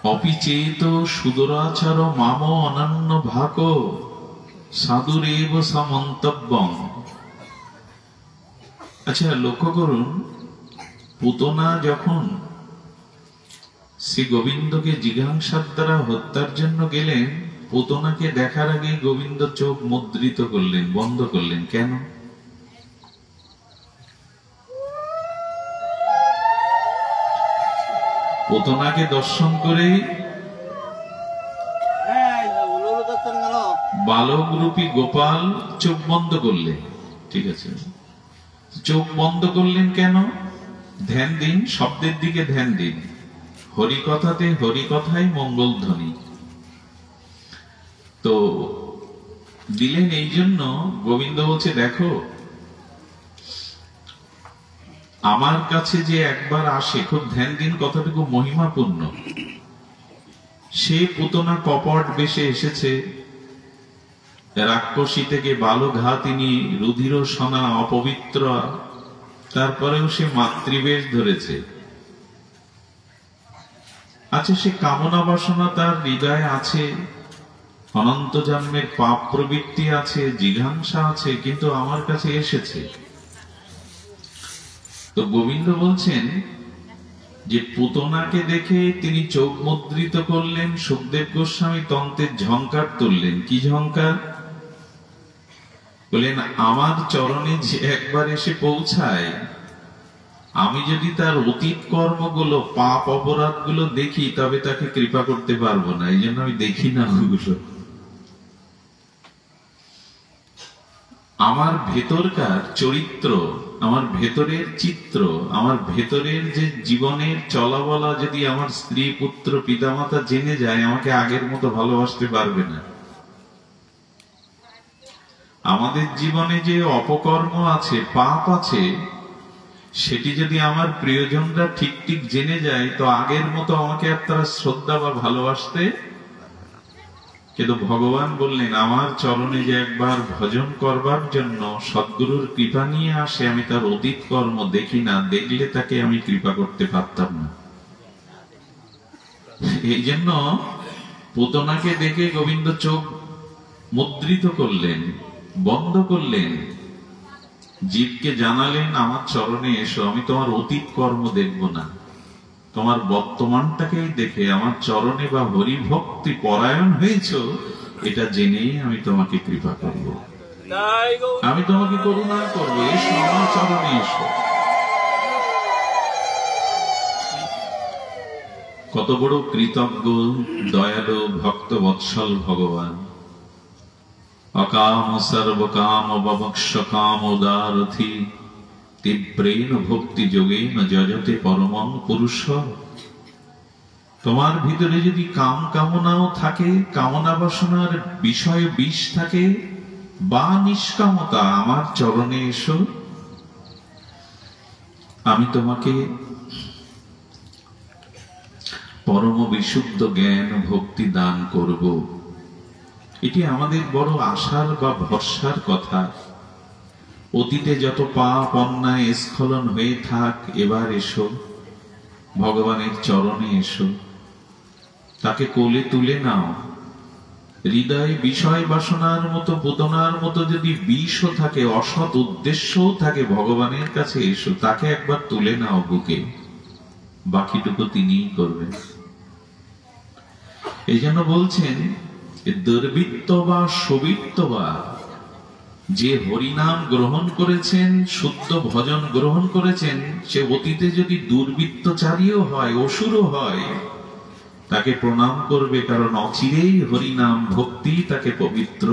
অপিচেত সুদরাচার মাম অনন্য ভাক সাধুরেব সমন্তব্যং। আচ্ছা, লক্ষ্য করুন, পুতনা যখন শ্রী গোবিন্দকে জিঘাংসার দ্বারা হত্যার জন্য গেলেন, পুতনাকে দেখার আগে গোবিন্দ চোখ মুদ্রিত করলেন, বন্ধ করলেন। কেন? পুতনাকে দর্শন করে বালক রূপী গোপাল চোখ বন্ধ করলেন। ঠিক আছে, চোখ বন্ধ করলেন কেন? ধ্যান দিন, শব্দের দিকে ধ্যান দিন। হরিকথাতে হরিকথাই মঙ্গল ধ্বনি। তো দিলেন এই জন্য, গোবিন্দ বলছে দেখো, আমার কাছে যে একবার আসে, খুব ধ্যান দিন, কথাটুকু মহিমাপূর্ণ। সে পুতনা কপট বেশে এসেছে, রাক্ষসী থেকে বালঘাতিনী, রুধির সনা, অপবিত্র, তারপরেও সে মাতৃবেশ ধরেছে। আচ্ছা, সে কামনা বাসনা তার হৃদয়ে আছে, অনন্ত জন্মের পাপ প্রবৃত্তি আছে, জিঘাংসা আছে, কিন্তু আমার কাছে এসেছে। তো গোবিন্দ বলছেন যে পুতনাকে দেখে তিনি চোখ মুদ্রিত করলেন। সুখদেব গোস্বামী তন্ত্রের ঝংকার তুললেন। কি ঝংকার? বললেন, আমার চরণে যে একবার এসে পৌঁছায়, আমি যদি তার অতীত কর্মগুলো, পাপ অপরাধ গুলো দেখি, তবে তাকে কৃপা করতে পারবো না। এই জন্য আমি দেখি না ওগুলো। আমার ভেতরকার চরিত্র, আমার ভেতরের চিত্র, আমার ভেতরের যে জীবনের চলাবলা যদি আমার স্ত্রী, পুত্র, পিতামাতা জেনে যায়, আমাকে আগের মতো ভালোবাসতে পারবে না। আমাদের জীবনে যে অপকর্ম আছে, পাপ আছে, সেটি যদি আমার প্রিয়জনরা ঠিক ঠিক জেনে যায়, তো আগের মতো আমাকে আর তারা শ্রদ্ধা বা ভালোবাসতে। কিন্তু ভগবান বললেন, আমার চরণে যে একবার ভজন করবার জন্য সদ্গুরুর কৃপা নিয়ে আসে, আমি তার অতীত কর্ম দেখি না, দেখলে তাকে আমি কৃপা করতে পারতাম না। এই জন্য পুতনাকে দেখে গোবিন্দ চোখ মুদ্রিত করলেন, বন্ধ করলেন, জীবকে জানালেন, আমার চরণে এসো, আমি তোমার অতীত কর্ম দেখব না, তোমার বর্তমানটাকেই দেখে আমার চরণে বা হরিভক্তি পরায়ণ হয়েছ, এটা জেনেই আমি তোমাকে কৃপা করব, আমি তোমাকে করুণা করব, এসো আমার চরণে এসো। কত বড় কৃতজ্ঞ, দয়ালু, ভক্ত বৎসল ভগবান। অকাম সর্বকাম ববক্ষ কাম উদারথি, তীব্রেণ ভক্তি যোগেন যজতে পরমং পুরুষ। তোমার ভিতরে যদি কাম কামনাও থাকে, কামনা বাসনার বিষয় বিষ থাকে, বা নিষ্কামতা, আমার চরণে এসো, আমি তোমাকে পরম বিশুদ্ধ জ্ঞান ভক্তি দান করব। এটি আমাদের বড় আশার বা ভরসার কথা। অতীতে যত পাপ অন্যায় স্খলন হয়ে থাক, এবার এসো, ভগবানের চরণে এসো, তাকে কোলে তুলে নাও। হৃদয়ে বিষয় বাসনার মতো, পুতনার মতো যদি বিষও থাকে, অসৎ উদ্দেশ্যও থাকে, ভগবানের কাছে এসো, তাকে একবার তুলে নাও বুকে, বাকিটুকু তিনিই করবেন। এই জন্য বলছেন, দুর্বৃত্ত বা সুবৃত্ত বা, যে হরিনাম গ্রহণ করেছেন, শুদ্ধ ভজন গ্রহণ করেছেন, সে অতীতে যদি দুর্বৃত্তচারীও হয়, অসুরও হয়, তাকে প্রণাম করবে, কারণ অচিরেই হরিনাম ভক্তি তাকে পবিত্র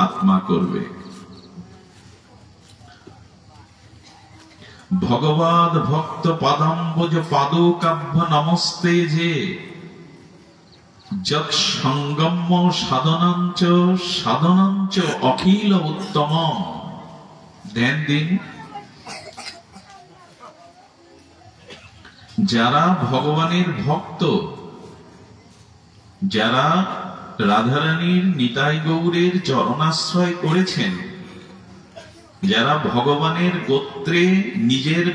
আত্মা করবে। ভগবদ ভক্ত পাদম্বজ পাদকাভ্য নমস্তে যে, যৎ সঙ্গম্য সাধনাঞ্চ সাধনাঞ্চ অখিল উত্তম। ধ্যান দিন, যারা ভগবানের ভক্ত, যারা রাধারানীর নিতাই গৌরের চরণাশ্রয় করেছেন, যারা ভগবানের গোত্রে নিজের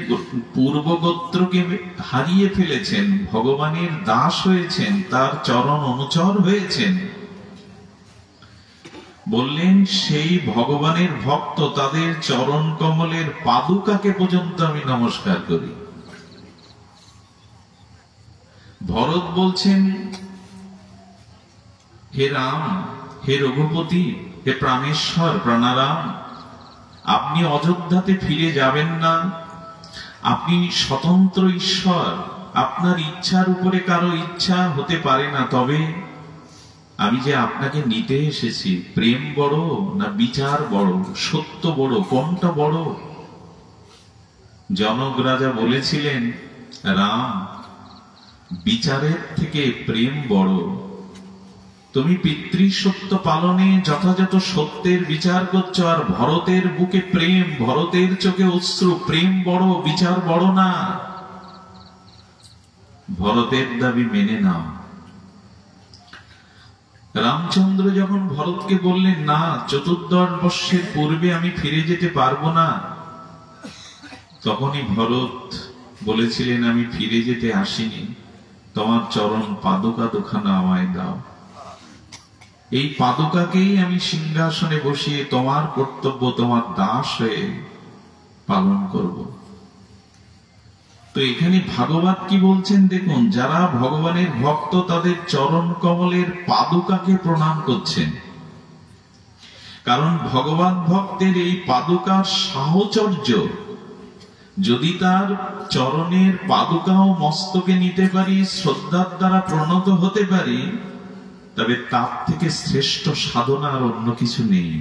পূর্ব গোত্রকে হারিয়ে ফেলেছেন, ভগবানের দাস হয়েছেন, তার চরণ অনুচর হয়েছেন, বললেন সেই ভগবানের ভক্ত, তাদের চরণ কমলের পাদুকাকে পর্যন্ত আমি নমস্কার করি। ভরত বলছেন, হে রাম, হে রঘুপতি, হে প্রাণেশ্বর, প্রাণারাম, আপনি অযোধ্যাতে ফিরে যাবেন না, আপনি স্বতন্ত্র ঈশ্বর, আপনার ইচ্ছার উপরে কারো ইচ্ছা হতে পারে না, তবে আমি যে আপনাকে নিতে এসেছি, প্রেম বড় না বিচার বড়, সত্য বড়, কোনটা বড়? জনক রাজা বলেছিলেন, রাম, বিচারের থেকে প্রেম বড়। তুমি পিতৃ সত্য পালনে যথাযথ সত্যের বিচার করছো, আর ভরতের বুকে প্রেম, ভরতের চোখে অশ্রু, প্রেম বড়, বিচার বড় না। ভরতের দাবি মেনে নাও। রামচন্দ্র যখন ভরতকে বললেন, না, 14 বর্ষের পূর্বে আমি ফিরে যেতে পারবো না, তখনই ভরত বলেছিলেন, আমি ফিরে যেতে আসিনি, তোমার চরণ পাদুকা দুখানা আমায় দাও। এই পাদুকাকেই আমি সিংহাসনে বসিয়ে তোমার কর্তব্য, তোমার দাস হয়ে পালন করব। তো এখানে ভাগবত কি বলছেন দেখুন, যারা ভগবানের ভক্ত তাদের চরণ কমলের পাদুকাকে প্রণাম করছেন, কারণ ভগবান ভক্তের এই পাদুকার সাহচর্য, যদি তার চরণের পাদুকাও মস্তকে নিতে পারি, শ্রদ্ধার দ্বারা প্রণত হতে পারি, তবে তার থেকে শ্রেষ্ঠ সাধনা আর অন্য কিছু নেই।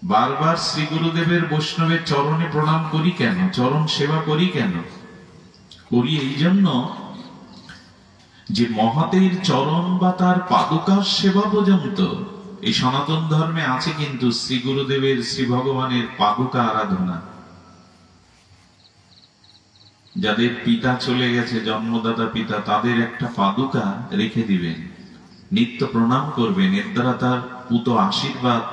বারবার শ্রী গুরুদেবের বৈষ্ণবের চরণে প্রণাম করি কেন, চরণ সেবা করি কেন? করি এই জন্য যে মহাতের চরণ বা তার পাদুকার সেবা পর্যন্ত এই সনাতন ধর্মে আছে, কিন্তু শ্রী গুরুদেবের, শ্রী ভগবানের পাদুকা আরাধনা। যাদের পিতা চলে গেছে, জন্মদাতা পিতা, তাদের একটা পাদুকা রেখে দিবেন, নিত্য প্রণাম করবেন, এর দ্বারা তার পুত আশীর্বাদ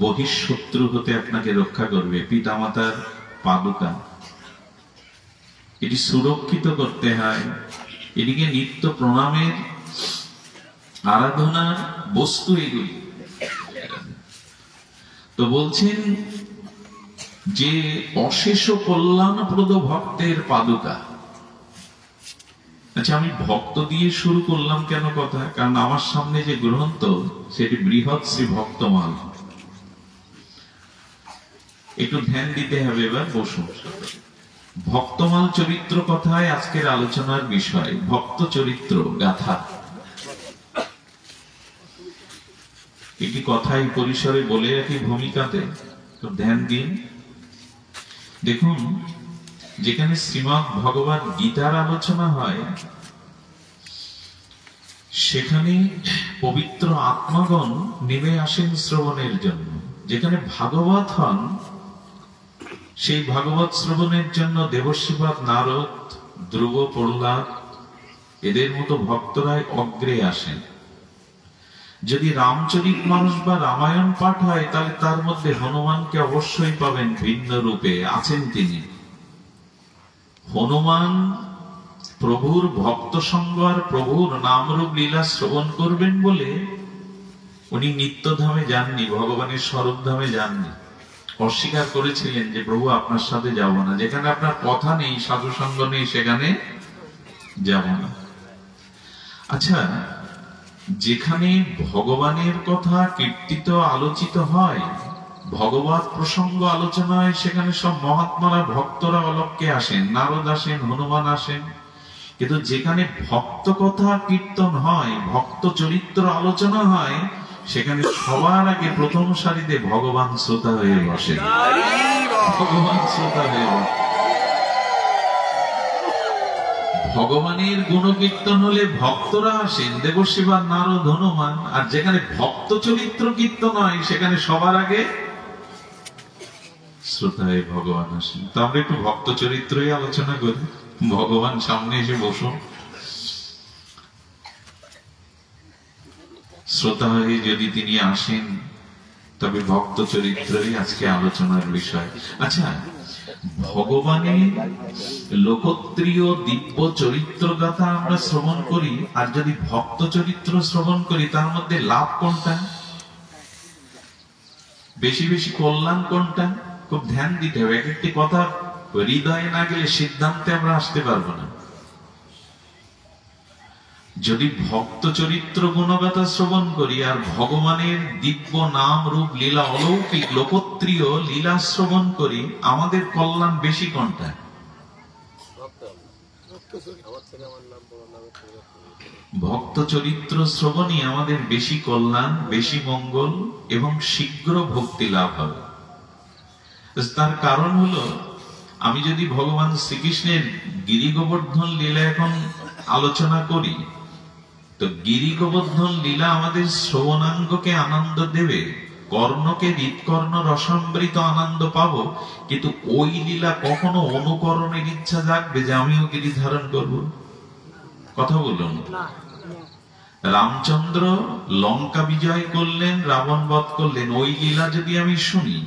বহিঃশত্রু হতে আপনাকে রক্ষা করবে। পিতা মাতার পাদুকা, এটি সুরক্ষিত করতে হয়, এটিকে নিত্য প্রণামের আরাধনার বস্তু এগুলি। তো বলছেন যে অশেষ কল্যাণপ্রদ ভক্তের পাদুকা। আচ্ছা, আমি ভক্ত দিয়ে শুরু করলাম কেন কথা? কারণ আমার সামনে যে গ্রন্থ, সেটি বৃহৎ শ্রী ভক্তমাল। একটু ধ্যান দিতে হবে। এবার বসুন। ভক্তমাল চরিত্র কথায় আজকের আলোচনার বিষয়, ভক্ত চরিত্র গাথা। একটি কথাই পরিসরে বলে রাখি ভূমিকাতে, ধ্যান দিন। দেখুন, যেখানে শ্রীমদ্ ভগবৎ গীতার আলোচনা হয়, সেখানে পবিত্র আত্মাগণ নেমে আসেন শ্রবণের জন্য। যেখানে ভাগবত হন, সেই ভাগবত শ্রবণের জন্য দেবর্ষিপাদ নারদ, ধ্রুব, প্রহ্লাদ এদের মতো ভক্তরাই অগ্রে আসেন। যদি রামচরিতমানস বা রামায়ণ পাঠ হয়, তাহলে তার মধ্যে হনুমানকে অবশ্যই পাবেন, ভিন্ন রূপে আছেন তিনি। হনুমান প্রভুর ভক্ত সঙ্গ আর প্রভুর নামরূপ লীলা শ্রবণ করবেন বলে উনি নিত্যধামে যাননি, ভগবানের স্বরূপ ধামে যাননি। অস্বীকার করেছিলেন যে প্রভু আপনার সাথে যাব না, যেখানে আপনার কথা নেই, সাধু সঙ্গ নেই, সেখানে যাব না। আচ্ছা, যেখানে ভগবানের কথা কীর্তিত আলোচিত হয়, ভগবত প্রসঙ্গ আলোচনা হয়, সেখানে সব মহাত্মারা, ভক্তরা অলক্ষ্যে আসেন, নারদ আসেন, হনুমান আসেন। কিন্তু যেখানে ভক্ত কথা কীর্তন হয়, ভক্ত চরিত্র আলোচনা হয়, সেখানে সবার আগে প্রথম সারিতে ভগবান শ্রোতা হয়ে বসে। ভগবান শ্রোতা হয়ে বসে। ভগবানের গুণকীর্তন হলে ভক্তরা আসেন, দেবর্ষিপাদ, নারদ, হনুমান। আর যেখানে ভক্ত চরিত্র কীর্তন হয়, সেখানে সবার আগে শ্রোতা হয়ে ভগবান আসেন। তো আমরা একটু ভক্ত চরিত্রই আলোচনা করি। ভগবান সামনে এসে বসুন, শ্রোতা হয়ে যদি তিনি আসেন, তবে ভক্ত চরিত্রই আজকে আলোচনার বিষয়। আচ্ছা, ভগবানের লোকত্রিয় দিব্য চরিত্র গাথা আমরা শ্রবণ করি, আর যদি ভক্ত চরিত্র শ্রবণ করি তার মধ্যে লাভ কোনটা, বেশি বেশি কল্যাণ কোনটা, খুব ধ্যান দিতে হবে। এক একটি কথা হৃদয়ে না গেলে সিদ্ধান্তে আমরা আসতে পারবো না। যদি ভক্ত চরিত্র গুণগাথা শ্রবণ করি আর ভগবানের দিব্য নাম রূপ লীলা অলৌকিক লোকত্রিয় লীলা শ্রবণ করি, আমাদের কল্যাণ বেশি কোনটা? ভক্ত চরিত্র শ্রবণই আমাদের বেশি কল্যাণ, বেশি মঙ্গল এবং শীঘ্র ভক্তি লাভ হবে। তার কারণ হলো, আমি যদি ভগবান শ্রীকৃষ্ণের গিরি গোবর্ধন লীলা এখন আলোচনা করি, তো গিরি গোবর্ধন লীলা আমাদের শ্রবণাঙ্গকে আনন্দ দেবে, কর্ণকে হৃৎকর্ণ রসামৃত আনন্দ পাবো, কিন্তু ওই লীলা কখনো অনুকরণের ইচ্ছা জাগবে যে আমিও গিরি ধারণ করব? কথা বলুন। রামচন্দ্র লঙ্কা বিজয় করলেন, রাবণ বধ করলেন, ওই লীলা যদি আমি শুনি,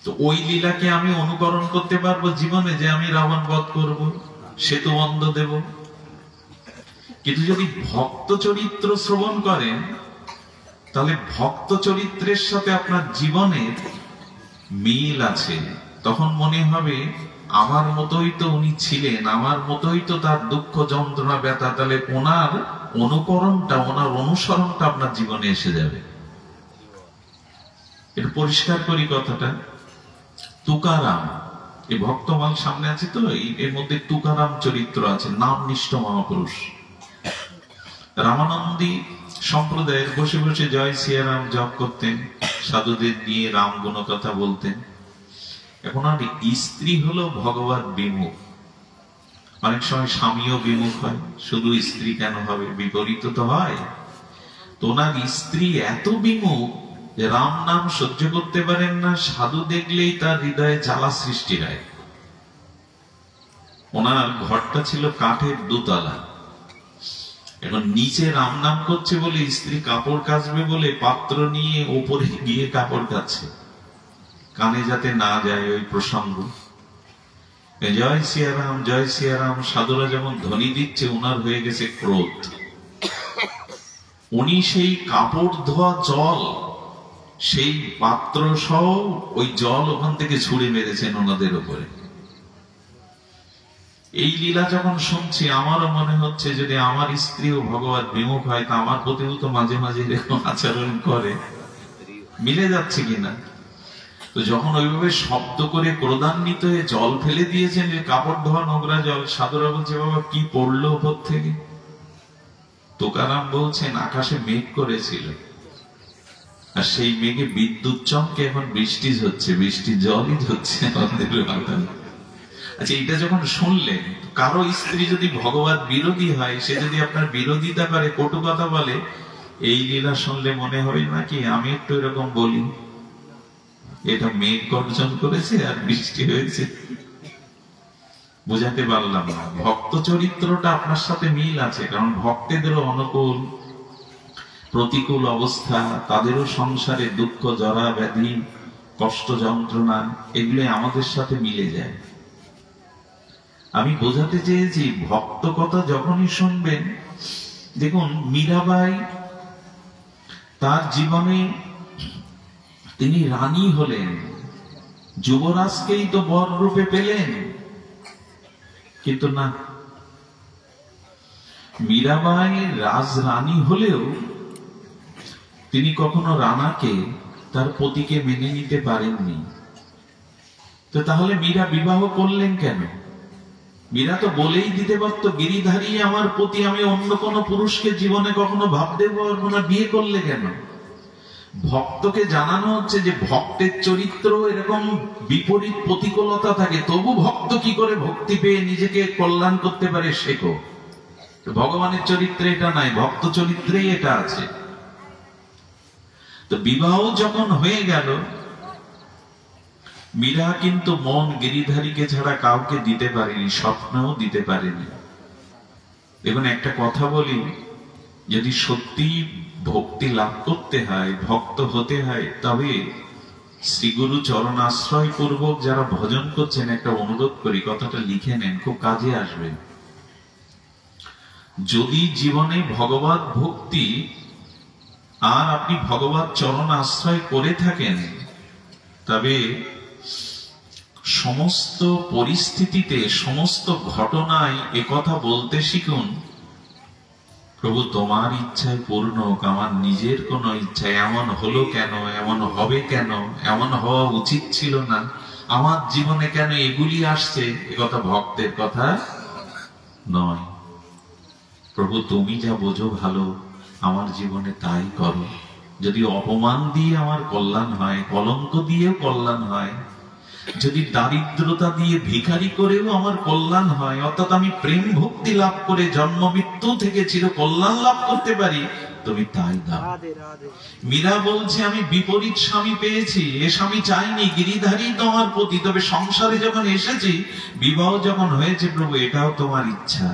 তো ওই লীলাকে আমি অনুকরণ করতে পারবো জীবনে, যে আমি রাবণ বধ করব, সেতু বন্ধ দেব? কিন্তু যদি ভক্ত চরিত্র শ্রবণ করেন, তাহলে ভক্ত চরিত্রের সাথে আপনার জীবনের মিল আছে। তখন মনে হবে আমার মতোই তো উনি ছিলেন, আমার মতোই তো তার দুঃখ যন্ত্রণা ব্যথা, তাহলে ওনার অনুকরণটা, ওনার অনুসরণটা আপনার জীবনে এসে যাবে। এটা পরিষ্কার করি কথাটা। তুকারাম, এই ভক্তমাল সামনে আছে তো, এর মধ্যে তুকারাম চরিত্র আছে, নামনিষ্ঠ মহাপুরুষ। রামানন্দী সম্প্রদায়ের বসে বসে জয় সিয়ারাম জপ করতেন, সাধুদের নিয়ে রাম গুণ কথা বলতেন। এখন আর স্ত্রী হলো ভগবত বিমুখ। অনেক সময় স্বামীও বিমুখ হয়, শুধু স্ত্রী কেন হবে, বিপরীত তো হয়। তো ওনার স্ত্রী এত বিমুখ যে রাম নাম সহ্য করতে পারেন না, সাধু দেখলেই তার হৃদয়ে জ্বালা সৃষ্টি হয়। ওনার ঘরটা ছিল কাঠের দোতলা। এখন নিচে রাম নাম করছে বলে, স্ত্রী কাপড় কাচবে বলে পাত্র নিয়ে ওপরে গিয়ে কাপড় কাচ্ছে, কানে যাতে না যায় ওই প্রসঙ্গ। জয় সিয়ারাম জয় সিয়ারাম সাধুরা যেমন ধ্বনি দিচ্ছে, ওনার হয়ে গেছে ক্রোধ। উনি সেই কাপড় ধোয়া জল, সেই পাত্র সহ ওই জল ওখান থেকে ছুড়ে মেরেছেন ওনাদের উপরে। এই লীলা যখন শুনছি, আমারও মনে হচ্ছে যদি আমার স্ত্রীও ভগবত বিমুখ হয়, তা আমার প্রতিও তো মাঝে মাঝে এরকম আচরণ করে, মিলে যাচ্ছে কিনা। তো যখন ওইভাবে শব্দ করে ক্রোধান্বিত হয়ে জল ফেলে দিয়েছেন, যে কাপড় ধোয়া নোংরা জল, সাধুরা বলছে বাবা কি পড়লো উপর থেকে? তুকারাম বলছেন আকাশে মেঘ করেছিল, আর সেই মেঘে বিদ্যুৎ চমকে এখন বৃষ্টি হচ্ছে, বৃষ্টি জলই হচ্ছে আমাদের মাথায়। আচ্ছা, এটা যখন শুনলেন, কারো স্ত্রী যদি ভগবত বিরোধী হয়, সে যদি আপনার বিরোধিতা করে, কটু কথা বলে, এই লীলা শুনলে মনে হবে নাকি আমি একটু এরকম বলি, এটা মেঘ গর্জন করেছে আর বৃষ্টি হয়েছে। বুঝাতে পারলাম না। ভক্ত চরিত্রটা আপনার সাথে মিল আছে, কারণ ভক্তদেরও অনুকূল প্রতিকূল অবস্থা, তাদেরও সংসারে দুঃখ জরা ব্যাধি কষ্ট যন্ত্রণা, এগুলো আমাদের সাথে মিলে যায়। আমি বোঝাতে চেয়েছি, ভক্ত কথা যখনই শুনবেন, দেখুন মীরাবাই তার জীবনে তিনি রানী হলেন, যুবরাজকেই তো বর রূপে পেলেন, কিন্তু না, মীরাবাই রাজরানী হলেও তিনি কখনো রানাকে, তার পতিকে মেনে নিতে পারেননি। তো তাহলে মীরা বিবাহ করলেন কেন? মীরা তো বলেই দিতে পারতো, গিরিধারী আমার পতি, আমি অন্য কোন পুরুষকে জীবনে কখনো ভাবতে পারবো না, বিয়ে করলে কেন? ভক্তকে জানানো হচ্ছে যে ভক্তের চরিত্র এরকম বিপরীত প্রতিকূলতা থাকে, তবু ভক্ত কি করে ভক্তি পেয়ে নিজেকে কল্যাণ করতে পারে শেখো। ভগবানের চরিত্রে এটা নাই, ভক্ত চরিত্রেই এটা আছে। তো বিবাহ যখন হয়ে গেল, মীরা কিন্তু মন গিরিধারীকে ছাড়া কাউকে দিতে পারেনি, স্বপ্নও দিতে পারেনি। দেখুন একটা কথা বলি, যদি সত্যি ভক্তি লাভ করতে হয়, ভক্ত হতে হয়, তবে শ্রীগুরু চরণ আশ্রয় পূর্বক যারা ভজন করছেন, একটা অনুরোধ করি, কথাটা লিখে নেন, খুব কাজে আসবে। যদি জীবনে ভগবত ভক্তি আর আপনি ভগবত চরণ আশ্রয় করে থাকেন, তবে সমস্ত পরিস্থিতিতে, সমস্ত ঘটনায় একথা বলতে শিখুন, প্রভু তোমার ইচ্ছায় পূর্ণ হোক, আমার নিজের কোন ইচ্ছায় এমন হলো কেন, এমন হবে কেন, এমন হওয়া উচিত ছিল না, আমার জীবনে কেন এগুলি আসছে, একথা ভক্তের কথা নয়। প্রভু তুমি যা বোঝো ভালো, আমার জীবনে তাই করো। যদি অপমান দিয়ে আমার কল্যাণ হয়, কলঙ্ক দিয়েও কল্যাণ হয়, যদি দারিদ্রতা দিয়ে ভিখারি করেও আমার কল্যাণ হয়, অর্থাৎ আমি প্রেম ভক্তি লাভ করে জন্ম মৃত্যু থেকে চির কল্যাণ লাভ করতে পারি, তুমি তাই দাও। মীরা বলছে আমি বিপরীত স্বামী পেয়েছি, এ স্বামী চাইনি, গিরিধারী তোমার প্রতি, তবে সংসারে যখন এসেছি, বিবাহ যখন হয়েছে, প্রভু এটাও তোমার ইচ্ছা।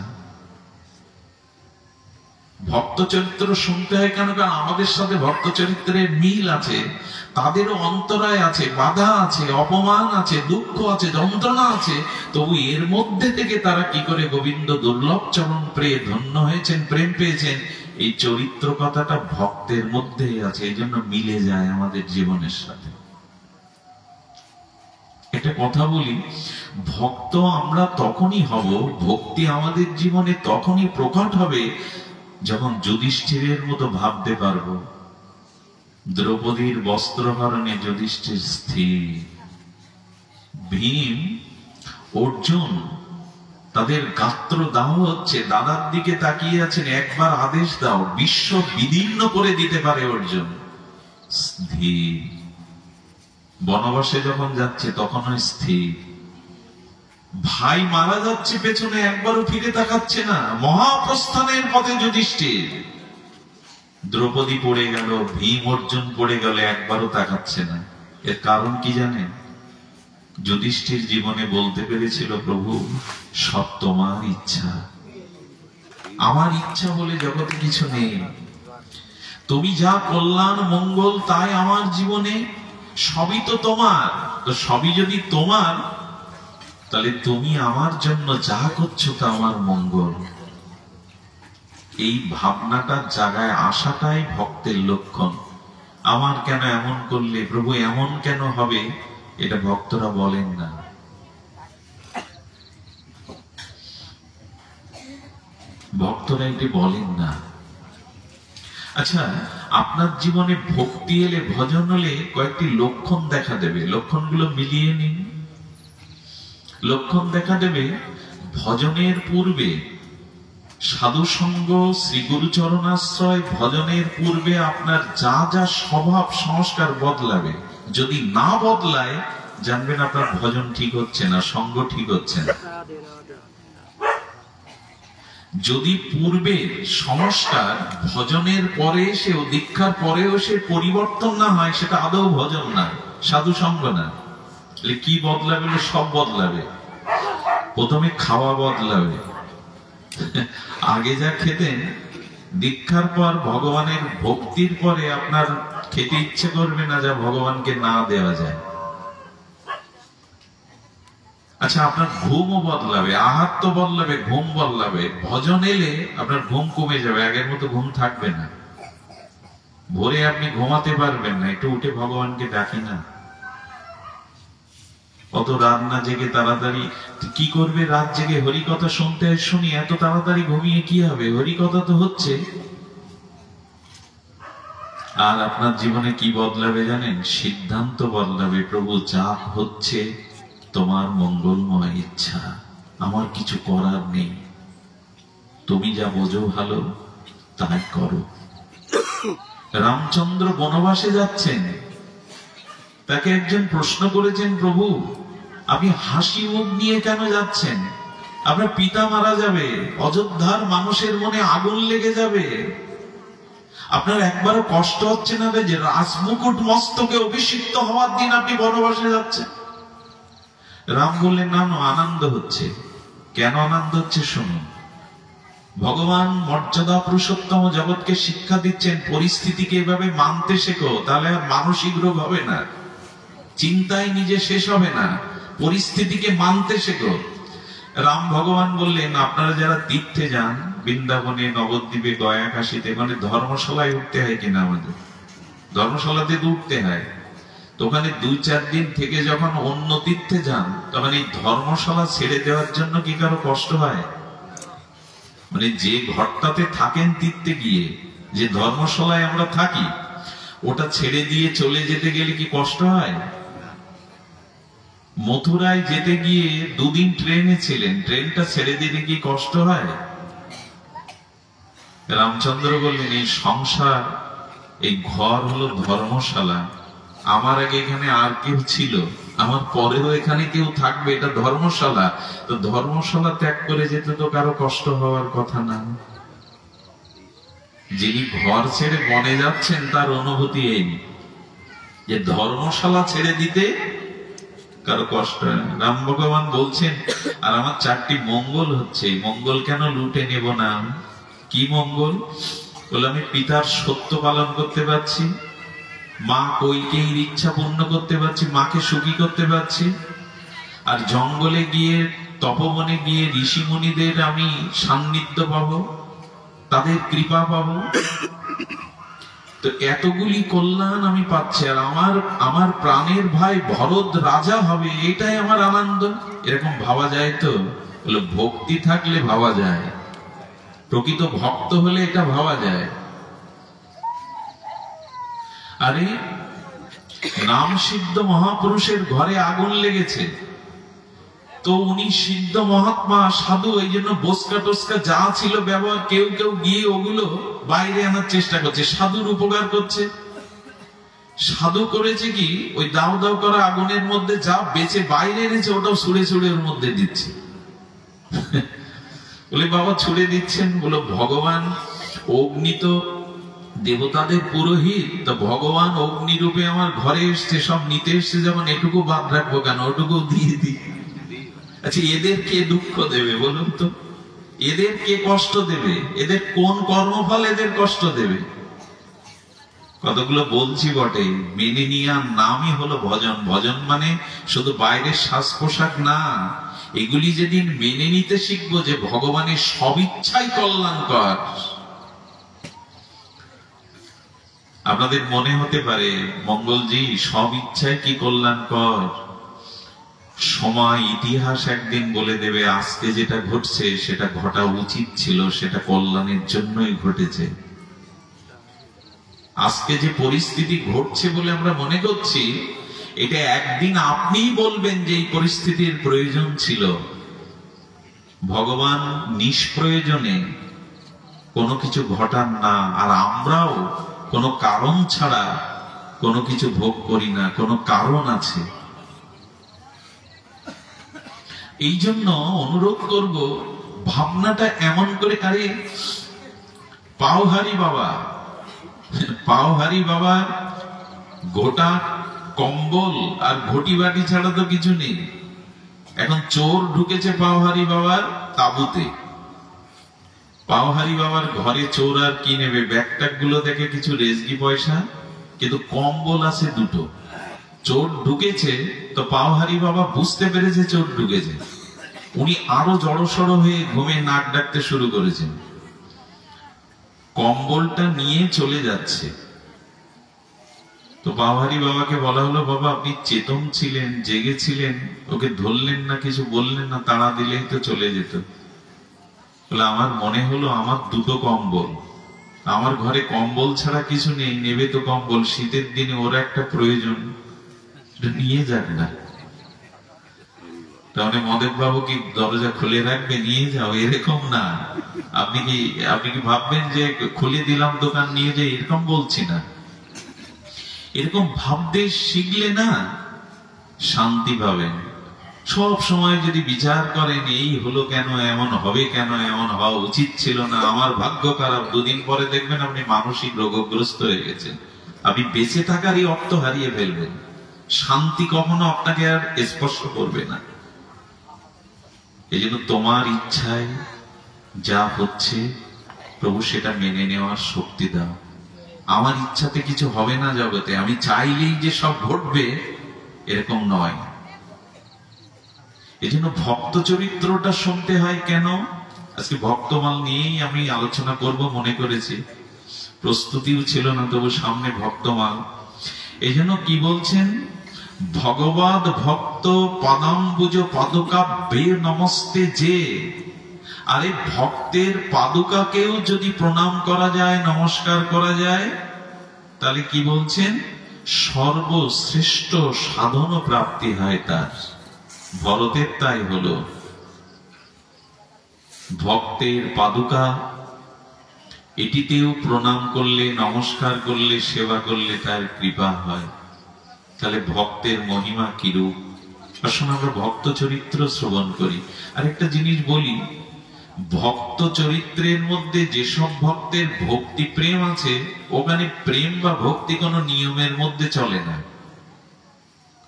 ভক্ত চরিত্র শুনতে হয় কেন? কারণ আমাদের সাথে ভক্ত চরিত্রের মিল আছে, তাদেরও অন্তরায় আছে, বাধা আছে, অপমান আছে, দুঃখ আছে, যন্ত্রণা আছে, তবু এর মধ্যে থেকে তারা কি করে গোবিন্দ দুর্লভ চরণ পেয়ে ধন্য হয়েছেন, প্রেম পেয়েছেন, এই চরিত্র কথাটা ভক্তের মধ্যেই আছে, এই জন্য মিলে যায় আমাদের জীবনের সাথে। একটা কথা বলি, ভক্ত আমরা তখনই হব, ভক্তি আমাদের জীবনে তখনই প্রকট হবে, যখন যুধিষ্ঠিরের মতো ভাবতে পারবো। দ্রৌপদীর বস্ত্রহরণে যুধিষ্ঠির স্থির, ভীম, অর্জুন তাদের গাত্র দাহ হচ্ছে, দাদার দিকে তাকিয়ে আছেন, একবার আদেশ দাও, বিশ্ব বিদীর্ণ করে দিতে পারে অর্জুন, স্থির। বনবাসে যখন যাচ্ছে তখনও স্থির। ভাই মারা যাচ্ছে পেছনে, একবারও ফিরে তাকাচ্ছে না, মহাপ্রস্থানের পথে যুধিষ্ঠির। দ্রৌপদী পড়ে গেল, ভীম অর্জুন পড়ে গেল, একবারও তাকাচ্ছে না। এর কারণ কি জানেন? যুধিষ্ঠির জীবনে বলতে পেরেছিল, প্রভু সব তোমার ইচ্ছা, আমার ইচ্ছা বলে জগতে কিছু নেই, তুমি যা কল্যাণ মঙ্গল তাই আমার জীবনে, সবই তো তোমার। তো সবই যদি তোমার, তাহলে তুমি আমার জন্য যা করছো তা আমার মঙ্গল। এই ভাবনাটার জায়গায় আসাটাই ভক্তের লক্ষণ। আমার কেন এমন করলে, প্রভু এমন কেন হবে, এটা ভক্তরা বলেন না। ভক্তরা এটি বলেন না। আচ্ছা, আপনার জীবনে ভক্তি এলে, ভজন হলে কয়েকটি লক্ষণ দেখা দেবে, লক্ষণগুলো মিলিয়ে নিন। লক্ষণ দেখা দেবে, ভজনের পূর্বে সাধু সঙ্গ, শ্রী গুরু চরণাশ্রয়, ভজনের পূর্বে আপনার যা যা স্বভাব সংস্কার বদলাবে। যদি না বদলায়, জানবেন আপনার ভজন ঠিক হচ্ছে না, সঙ্গ ঠিক হচ্ছে না। যদি পূর্বের সংস্কার ভজনের পরে এসেও, দীক্ষার পরেও সে পরিবর্তন না হয়, সেটা আদৌ ভজন না, সাধু সঙ্গ না। কি বদলাবে? সব বদলাবে। প্রথমে খাওয়া বদলাবে। আগে যা খেতেন, দীক্ষার পর ভগবানের ভক্তির পরে আপনার খেতে ইচ্ছে করবে না যা ভগবানকে না দেওয়া যায়। আচ্ছা, আপনার ঘুমও বদলাবে, আহার তো বদলাবে, ঘুম বদলাবে। ভজন এলে আপনার ঘুম কমে যাবে, আগের মতো ঘুম থাকবে না। ভোরে আপনি ঘুমাতে পারবেন না, একটু উঠে ভগবানকে ডাকি না। অত রাত না জেগে তাড়াতাড়ি কি করবে? রাত জেগে হরিকথা শুনতে শুনি, এত তাড়াতাড়ি ঘুমিয়ে কি হবে? হরিকথা তো হচ্ছে। আর আপনার জীবনে কি বদলাবে জানেন? সিদ্ধান্ত বদলাবে, প্রভু যা হচ্ছে তোমার মঙ্গলময় ইচ্ছা, আমার কিছু করার নেই, তুমি যা বোঝো ভালো তাই করো। রামচন্দ্র বনবাসে যাচ্ছেন, তাকে একজন প্রশ্ন করেছেন, প্রভু আপনি হাসি মুখ নিয়ে কেন যাচ্ছেন? আপনার পিতা মারা যাবে, অযোধ্যার মানুষের মনে আগুন লেগে যাবে, আপনার একবারও কষ্ট হচ্ছে না যে রাজমুকুট মস্তকে অভিষিক্ত হওয়ার দিন আপনি বনবাসে যাচ্ছেন? রাম বললেন, না, আনন্দ হচ্ছে। কেন আনন্দ হচ্ছে শুনুন। ভগবান মর্যাদা পুরুষোত্তম জগৎকে শিক্ষা দিচ্ছেন, পরিস্থিতিকে এভাবে মানতে শেখো, তাহলে আর মানসিক রোগ হবে না, চিন্তায় নিজে শেষ হবে না, পরিস্থিতিকে মানতে শেখো। রাম ভগবান বললেন, আপনারা যারা তীর্থে যান, বৃন্দাবনে, নবদ্বীপে, গয়া, কাশীতে, মানে ধর্মশালায় উঠতে হয় কিনা, আমাদের ধর্মশালাতে তো উঠতে হয়, তো ওখানে 2-4 দিন থেকে যখন অন্য তীর্থে যান, তখন এই ধর্মশালা ছেড়ে দেওয়ার জন্য কি কারো কষ্ট হয়? মানে যে ঘরটাতে থাকেন তীর্থে গিয়ে, যে ধর্মশালায় আমরা থাকি, ওটা ছেড়ে দিয়ে চলে যেতে গেলে কি কষ্ট হয়? মথুরায় যেতে গিয়ে 2 দিন ট্রেনে ছিলেন, ট্রেনটা ছেড়ে দিতে কি কষ্ট হয়? রামচন্দ্র বললেন, এই সংসার, এই ঘর হলো ধর্মশালা, আমার আগে এখানে আর কেউ ছিল, আমার পরেও এখানে কেউ থাকবে, এটা ধর্মশালা, তো ধর্মশালা ত্যাগ করে যেতে তো কারো কষ্ট হওয়ার কথা না। যিনি ঘর ছেড়ে বনে যাচ্ছেন, তার অনুভূতি এই যে ধর্মশালা ছেড়ে দিতে কারো কষ্ট হয় না। রাম ভগবান বলছেন, আর আমার 4টি মঙ্গল হচ্ছে, মঙ্গল কেন লুটে নেব না? কি মঙ্গল? বলে, আমি পিতার সত্য পালন করতে পারছি, মা কৈকেয়ীর ইচ্ছা পূর্ণ করতে পারছি, মাকে সুখী করতে পারছি, আর জঙ্গলে গিয়ে, তপবনে গিয়ে ঋষি মুনিদের আমি সান্নিধ্য পাবো, তাদের কৃপা পাবো, তো এতগুলি কল্যাণ আমি পাচ্ছি, আর আমার প্রাণের ভাই ভরত রাজা হবে, এটাই আমার আনন্দ। এরকম ভাবা যায় তো? বলে, ভক্তি থাকলে ভাবা যায়, প্রকৃত ভক্ত হলে এটা ভাবা যায়। আরে নাম সিদ্ধ মহাপুরুষের ঘরে আগুন লেগেছে, তো উনি সিদ্ধ মহাত্মা সাধু, এই জন্য বসকা টসকা যা ছিল ব্যবহার, কেউ কেউ গিয়ে ওগুলো বাইরে আনার চেষ্টা করছে, সাধুর উপকার করছে। সাধু করেছে কি, ওই দাও দাও করা আগুনের মধ্যে যা বেঁচে বাইরে এনেছে, ওটাও ছুড়ে ছুড়ে ওর মধ্যে দিচ্ছে। বলে, বাবা ছুড়ে দিচ্ছেন? বলো, ভগবান অগ্নি তো দেবতাদের পুরোহিত, তো ভগবান অগ্নি রূপে আমার ঘরে এসছে, সব নিতে এসছে, যেমন এটুকু বাদ রাখবো কেন, ওটুকু দিয়ে দিই। আচ্ছা, এদের কে দুঃখ দেবে বলুন তো? এদের কে কষ্ট দেবে? এদের কোন কর্মফল এদের কষ্ট দেবে? কতগুলো বলছি বটে, মেনে নেওয়ার নামই হলো ভজন। ভজন মানে শুধু বাইরের সাজ পোশাক না, এগুলি যেদিন মেনে নিতে শিখবো যে ভগবানের সব ইচ্ছাই কল্যাণকর। আপনাদের মনে হতে পারে, মঙ্গলজি সব ইচ্ছাই কি কল্যাণকর? সময়, ইতিহাস একদিন বলে দেবে, আজকে যেটা ঘটছে সেটা ঘটা উচিত ছিল, সেটা কল্যাণের জন্যই ঘটেছে। আজকে যে পরিস্থিতি ঘটছে বলে আমরা মনে করছি, এটা একদিন আপনিই বলবেন যে এই পরিস্থিতির প্রয়োজন ছিল। ভগবান নিষ্প্রয়োজনে কোনো কিছু ঘটান না, আর আমরাও কোনো কারণ ছাড়া কোনো কিছু ভোগ করি না, কোনো কারণ আছে। এই জন্য অনুরোধ করব, ভাবনাটা এমন করে, আরে পাওহারি বাবা গোটা কম্বল আর ঘটি বাটি ছাড়া তো কিছু নেই। এখন চোর ঢুকেছে পাওহারি বাবার তাঁবুতে, পাওহারি বাবার ঘরে চোর আর কি নেবে? ব্যাগট্যাগ গুলো দেখে কিছু রেজগি পয়সা, কিন্তু কম্বল আছে 2টো। চোর ঢুকেছে, তো পাওহারি বাবা বুঝতে পেরেছে চোর ঢুকেছে, উনি আরো জড়সড় হয়ে ঘুমে নাক ডাকতে শুরু করেছেন। কম্বলটা নিয়ে চলে যাচ্ছে, তো পাওহারি বাবাকে বলা হলো, বাবা আপনি চেতন ছিলেন, জেগেছিলেন, ওকে ধরলেন না, কিছু বললেন না, তাড়া দিলেই তো চলে যেত। বলে, আমার মনে হলো আমার 2টো কম্বল, আমার ঘরে কম্বল ছাড়া কিছু নেই, নেবে তো কম্বল, শীতের দিনে ওর একটা প্রয়োজন, নিয়ে যাক না। তাহলে মদেব বাবু কি দরজা খুলে রাখবে, নিয়ে যাও? এরকম না। আপনি কি ভাববেন যে খুলে দিলাম দোকান, নিয়ে যাই? এরকম বলছি না। এরকম ভাবতে শিখলে না শান্তি পাবেন। সব সময় যদি বিচার করেন, এই হলো কেন, এমন হবে কেন, এমন হওয়া উচিত ছিল না, আমার ভাগ্য খারাপ, 2 দিন পরে দেখবেন আপনি মানসিক রোগগ্রস্ত হয়ে গেছেন, আপনি বেঁচে থাকারই অর্থ হারিয়ে ফেলবেন, শান্তি কখনো আপনাকে আর স্পর্শ করবে না। এই জন্য তোমার ইচ্ছায় যা হচ্ছে প্রভু সেটা মেনে নেওয়ার শক্তি দাও। আমার ইচ্ছাতে কিছু হবে না জগতে, আমি চাইলেই যে সব ঘটবে এরকম নয়। এই জন্য ভক্ত চরিত্রটা শুনতে হয় কেন? আজকে ভক্তমাল নিয়েই আমি আলোচনা করব মনে করেছি, প্রস্তুতিও ছিল না, তবু সামনে ভক্তমাল। এই জন্য কি বলছেন, ভগবদ ভক্ত পদাম্বুজ পাদুকাভ্যে নমস্তে যে। আরে ভক্তের পাদুকাকেও যদি প্রণাম করা যায়, নমস্কার করা যায়, তাহলে কি বলছেন, সর্বশ্রেষ্ঠ সাধন প্রাপ্তি হয় তার। ভরতের তাই হলো, ভক্তের পাদুকা এটিতেও প্রণাম করলে, নমস্কার করলে, সেবা করলে তার কৃপা হয়। তাহলে ভক্তের মহিমা কিরূপ। আসলে আমরা ভক্ত চরিত্র শ্রবণ করি। আর একটা জিনিস বলি, ভক্ত চরিত্রের মধ্যে যেসব ভক্তের ভক্তি প্রেম আছে, ওখানে প্রেম বা ভক্তি কোনো নিয়মের মধ্যে চলে না।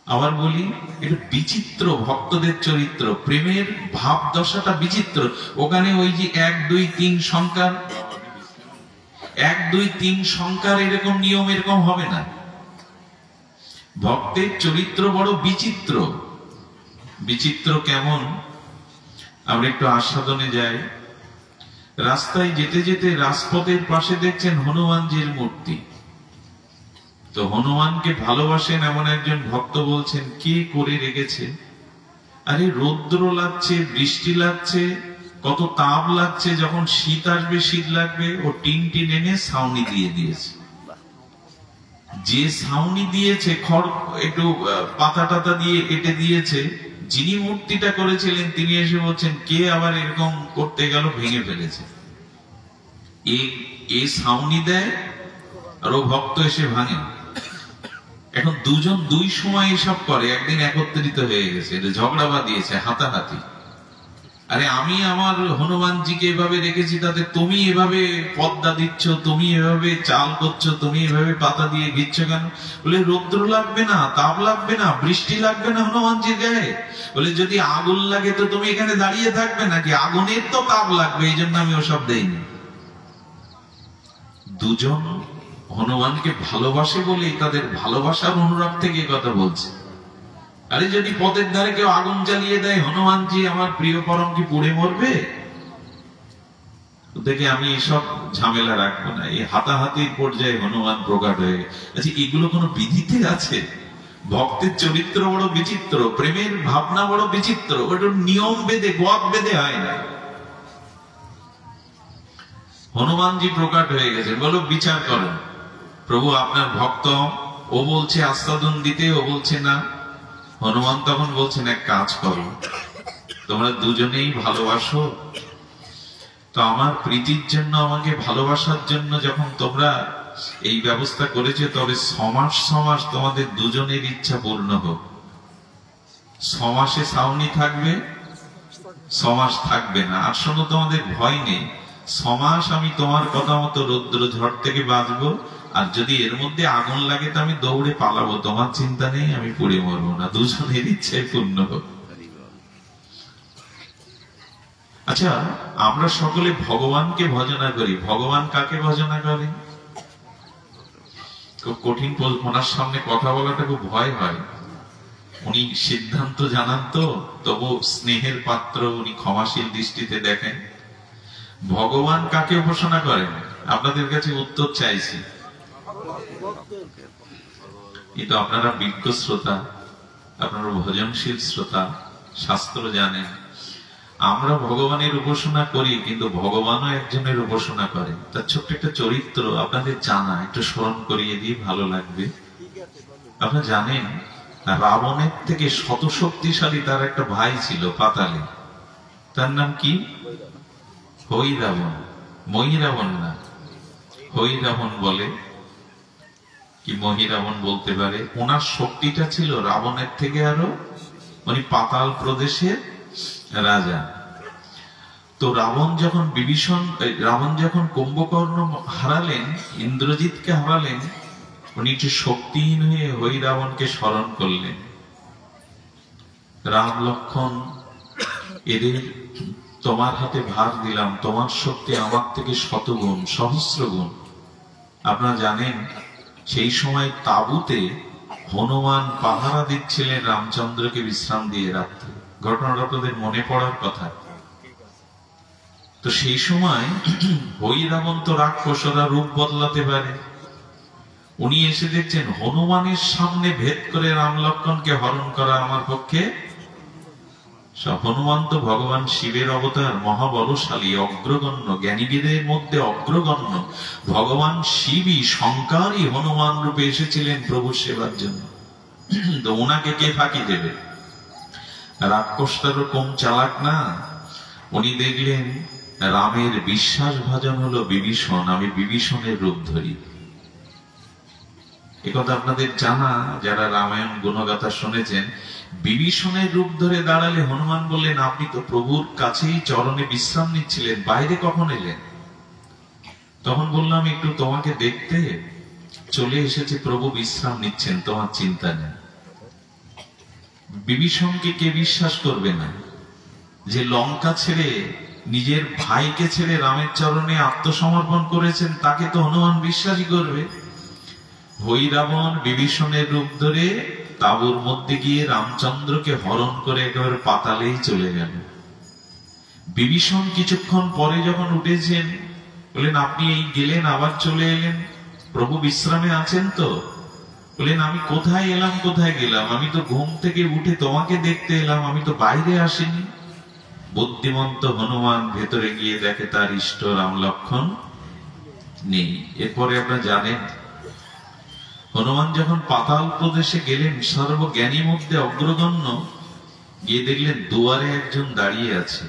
আবার বলি, এটা বিচিত্র ভক্তদের চরিত্র, প্রেমের ভাব দশাটা বিচিত্র। ওখানে ওই যে 1 2 3 সংখ্যার 1 2 3 সংখ্যার এরকম নিয়ম এরকম হবে না। ভক্তের চরিত্র বড় বিচিত্র। বিচিত্র কেমন? আমরা একটু আস্বাদনে যাই। রাস্তায় যেতে যেতে রাজপথের পাশে দেখছেন হনুমানজির মূর্তি। তো হনুমানকে ভালোবাসেন এমন একজন ভক্ত বলছেন, কে করে রেখেছে? আরে রৌদ্র লাগছে, বৃষ্টি লাগছে, কত তাপ লাগছে, যখন শীত আসবে, শীত লাগবে, ও টিন টিন এনে ছাউনি দিয়ে দিয়েছে। যে ছাউনি দিয়েছে, খড় একটু পাতা টাতা দিয়ে এঁটে দিয়েছে, যিনি মূর্তিটা করেছিলেন তিনি এসে বলছেন, কে আবার এরকম করতে গেল, ভেঙে ফেলেছে। এই ছাউনি দেয় আর ও ভক্ত এসে ভাঙে। এখন দুজন দুই সময় এসব করে, একদিন একত্রিত হয়ে গেছে, ঝগড়া বাঁধিয়েছে, হাতাহাতি। আরে আমি আমার হনুমানজিকে এভাবে রেখেছি, তাতে তুমি এভাবে পদ্মা দিচ্ছ, তুমি এভাবে চাল করছো, তুমি এভাবে পাতা দিয়ে ঘিচ্ছ কেন? বলে রৌদ্র লাগবে না, তাপ লাগবে না, বৃষ্টি লাগবে না হনুমানজির গায়ে। বলে যদি আগুন লাগে তো তুমি এখানে দাঁড়িয়ে থাকবে নাকি? আগুনের তো তাপ লাগবে, এই জন্য আমি ওসব দেইনি। দুজন হনুমানকে ভালোবাসে বলেই তাদের ভালোবাসার অনুরাগ থেকে কথা বলছে। আরে যদি পথের ধারে কেউ আগুন জ্বালিয়ে দেয়, হনুমানজি আমার প্রিয় পরম কি পুড়ে মরবে? দেখে আমি এসব ঝামেলা রাখবো না। এই হাতাহাতির পর্যায়ে হনুমান প্রকাট হয়ে গেছে। আচ্ছা, এগুলো কোনো বিধিতে আছে? ভক্তের চরিত্র বড় বিচিত্র, প্রেমের ভাবনা বড় বিচিত্র, ওটা নিয়ম বেদে, গোয়াক বেদে হয় না। হনুমানজি প্রকাট হয়ে গেছে, বলো বিচার করেন। প্রভু আপনার ভক্ত, ও বলছে আস্বাদন দিতে, ও বলছে না। হনুমান তখন বলছেন, এক কাজ করো, তোমরা দুজনেই ভালোবাসো, তো আমার প্রীতির জন্য, আমাকে ভালোবাসার জন্য যখন তোমরা এই ব্যবস্থা করেছে, তবে 6 মাস 6 মাস তোমাদের দুজনের ইচ্ছা পূর্ণ হোক। 6 মাসে ছাউনি থাকবে, 6 মাস থাকবে না। আর শোনো, তোমাদের ভয় নেই, 6 মাস আমি তোমার কথা মতো রৌদ্র ঝড় থেকে বাঁচবো, আর যদি এর মধ্যে আগুন লাগে তো আমি দৌড়ে পালাবো, তোমার চিন্তা নেই, আমি পুড়ে মরবো না, দুজনের ইচ্ছাই পূর্ণ হোক। আচ্ছা, আমরা সকলে ভগবানকে ভজনা করি, ভগবান কাকে ভজনা করে? খুব কঠিন, ওনার সামনে কথা বলাটা খুব ভয় হয়। উনি সিদ্ধান্ত জানান তো, তবু স্নেহের পাত্র, উনি ক্ষমাশীল দৃষ্টিতে দেখেন। ভগবান কাকে উপাসনা করেন? আপনাদের কাছে উত্তর চাইছি। কিন্তু আপনারা বিজ্ঞ শ্রোতা, আপনারা ভজনশীল শ্রোতা, শাস্ত্র জানেন। আমরা ভগবানের উপাসনা করি, কিন্তু ভগবানও একজনের উপাসনা করেন। তার ছোট্ট একটা চরিত্র আপনাদের জানা, একটু স্মরণ করিয়ে দিয়ে ভালো লাগবে। আপনারা জানেন, রাবণের থেকে শত শক্তিশালী তার একটা ভাই ছিল পাতালে। তার নাম কি? হৈরাবণ। মহিরাবণ না, হৈরাবণ বলে। কি মহিরাবণ বলতে পারে? ওনার শক্তিটা ছিল রাবণের থেকে আরো, উনি পাতাল প্রদেশের রাজা। তো রাবণ যখন কুম্ভকর্ণ হারালেন, ইন্দ্রজিৎকে হারালেন, উনি একটু শক্তিহীন হয়ে হৈরাবণকে স্মরণ করলেন। রাম লক্ষ্মণ এদের তোমার হাতে ভার দিলাম, তোমার শক্তি আমার থেকে শতগুণ সহস্র গুণ। আপনারা জানেন সেই সময় তাঁবুতে হনুমান পাহারা দিচ্ছিলেন রামচন্দ্রকে বিশ্রাম দিয়ে রাত্রে। ঘটনাটা আপনাদের মনে পড়ার কথা। তো সেই সময় হরিরাবণ তো রাক্ষসরা রূপ বদলাতে পারে। উনি এসে দেখছেন হনুমানের সামনে ভেদ করে রাম লক্ষ্মণকে হরণ করা আমার পক্ষে। হনুমান তো ভগবান শিবের অবতার, মহাবলশালী, অগ্রগণ্য, জ্ঞানীদের মধ্যে অগ্রগণ্য। ভগবান শিবই শঙ্করই হনুমান রূপে এসেছিলেন প্রভুর সেবার জন্য। তো ওনাকে কে ফাঁকি দেবে? রাক্ষসটারও কম চালাক না। উনি দেখলেন রামের বিশ্বাসভাজন হলো বিভীষণ, আমি বিভীষণের রূপ ধরি। একথা আপনাদের জানা যারা রামায়ণ গুণগাথা শুনেছেন। বিভীষণের রূপ ধরে দাঁড়ালে হনুমান বললেন, আপনি তো প্রভুর কাছেই চরণে বিশ্রাম নিচ্ছিলেন, বাইরে কখন এলেন? তখন বললাম, একটু তোমাকে দেখতে চলে এসেছে, প্রভু বিশ্রাম নিচ্ছেন, তোমার চিন্তা নেই। বিভীষণকে কে বিশ্বাস করবে না? যে লঙ্কা ছেড়ে নিজের ভাইকে ছেড়ে রামের চরণে আত্মসমর্পণ করেছেন, তাকে তো হনুমান বিশ্বাসই করবে। হরিরাবণ বিভীষণের রূপ ধরে তাঁবুর মধ্যে গিয়ে রামচন্দ্রকে হরণ করে একেবারে পাতালেই চলে গেল। বিভীষণ কিছুক্ষণ পরে যখন উঠেছেন, বললেন, আপনি এই গেলেন আবার চলে এলেন, প্রভু বিশ্রামে আছেন তো? বললেন, আমি কোথায় এলাম কোথায় গেলাম, আমি তো ঘুম থেকে উঠে তোমাকে দেখতে এলাম, আমি তো বাইরে আসিনি। বুদ্ধিমন্ত হনুমান ভেতরে গিয়ে দেখে তার ইষ্ট রাম লক্ষ্মণ নেই। এরপরে আপনারা জানেন হনুমান যখন পাতাল প্রদেশে গেলেন, সর্বজ্ঞানী মধ্যে অগ্রগণ্য, গিয়ে দেখলেন দুয়ারে একজন দাঁড়িয়ে আছে।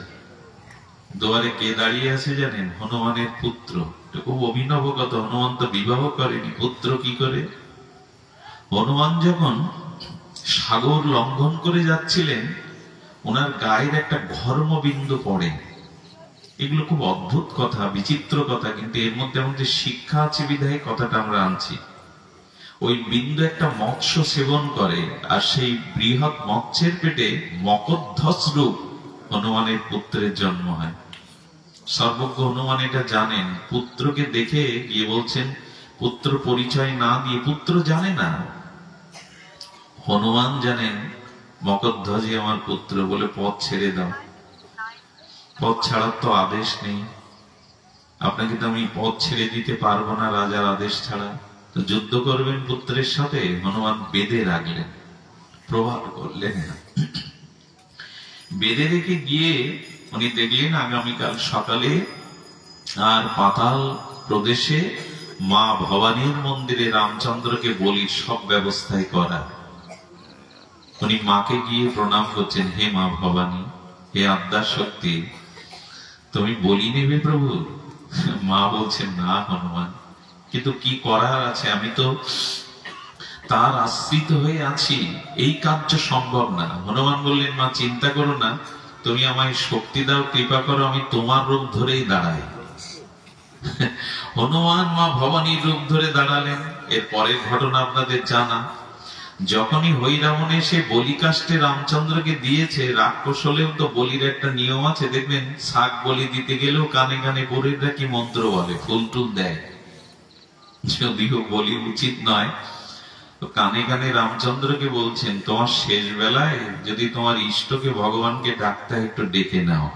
দুয়ারে কে দাঁড়িয়ে আছে জানেন? হনুমানের পুত্র। খুব অভিনব কথা, হনুমান তো বিবাহ করেনি, পুত্র কি করে? হনুমান যখন সাগর লঙ্ঘন করে যাচ্ছিলেন, ওনার গায়ের একটা ঘর্মবিন্দু পড়ে। এগুলো খুব অদ্ভুত কথা, বিচিত্র কথা, কিন্তু এর মধ্যে আমাদের শিক্ষা আছে বিধায় কথাটা আমরা আনছি। ওই বিন্দু একটা মৎস্য সেবন করে, আর সেই বৃহৎ মৎস্যের পেটে মকরধ্বজ রূপ হনুমানের পুত্রের জন্ম হয়। সর্বজ্ঞ হনুমান এটা জানেন। পুত্রকে দেখে গিয়ে বলছেন, পুত্র পরিচয় না দিয়ে, পুত্র জানে না, হনুমান জানেন মকরধ্বজই আমার পুত্র, বলে পথ ছেড়ে দাও। পথ ছাড়ার তো আদেশ নেই, আপনাকে তো আমি পথ ছেড়ে দিতে পারবো না রাজার আদেশ ছাড়া। তো যুদ্ধ করবেন পুত্রের সাথে। হনুমান বেঁধে রাখলেন, প্রহার করলেন না। বেঁধে রেখে গিয়ে উনি দেখলেন আগামীকাল সকালে আর পাতাল প্রদেশে মা ভবানীর মন্দিরে রামচন্দ্রকে বলির সব ব্যবস্থায় করা। উনি মাকে গিয়ে প্রণাম করছেন, হে মা ভবানী, হে আদ্যা শক্তি, তুমি বলি নেবে প্রভু? মা বলছেন, না হনুমান, কিন্তু কি করার আছে, আমি তো তার আশ্রিত হয়ে আছি, এই কার্য সম্ভব না। হনুমান বললেন, মা চিন্তা করো না, তুমি আমায় শক্তি দাও, কৃপা করো, আমি তোমার রূপ ধরেই দাঁড়াই। হনুমান মা ভবানীর রূপ ধরে দাঁড়ালেন। এর পরের ঘটনা আপনাদের জানা। যখনই হরিরাবণ এসে বলি কাষ্টে রামচন্দ্রকে দিয়েছে, রাক্ষস হলেও তো বলির একটা নিয়ম আছে, দেখবেন শাক বলি দিতে গেলেও কানে কানে পুরীরা কি মন্ত্র বলে, ফুল টুল দেয়, যদিও বলি উচিত নয়। তো কানে কানে রামচন্দ্রকে বলছেন, তোমার শেষ বেলায় যদি তোমার ইষ্টকে ভগবানকে ডাকতে একটু ডেকে নাও।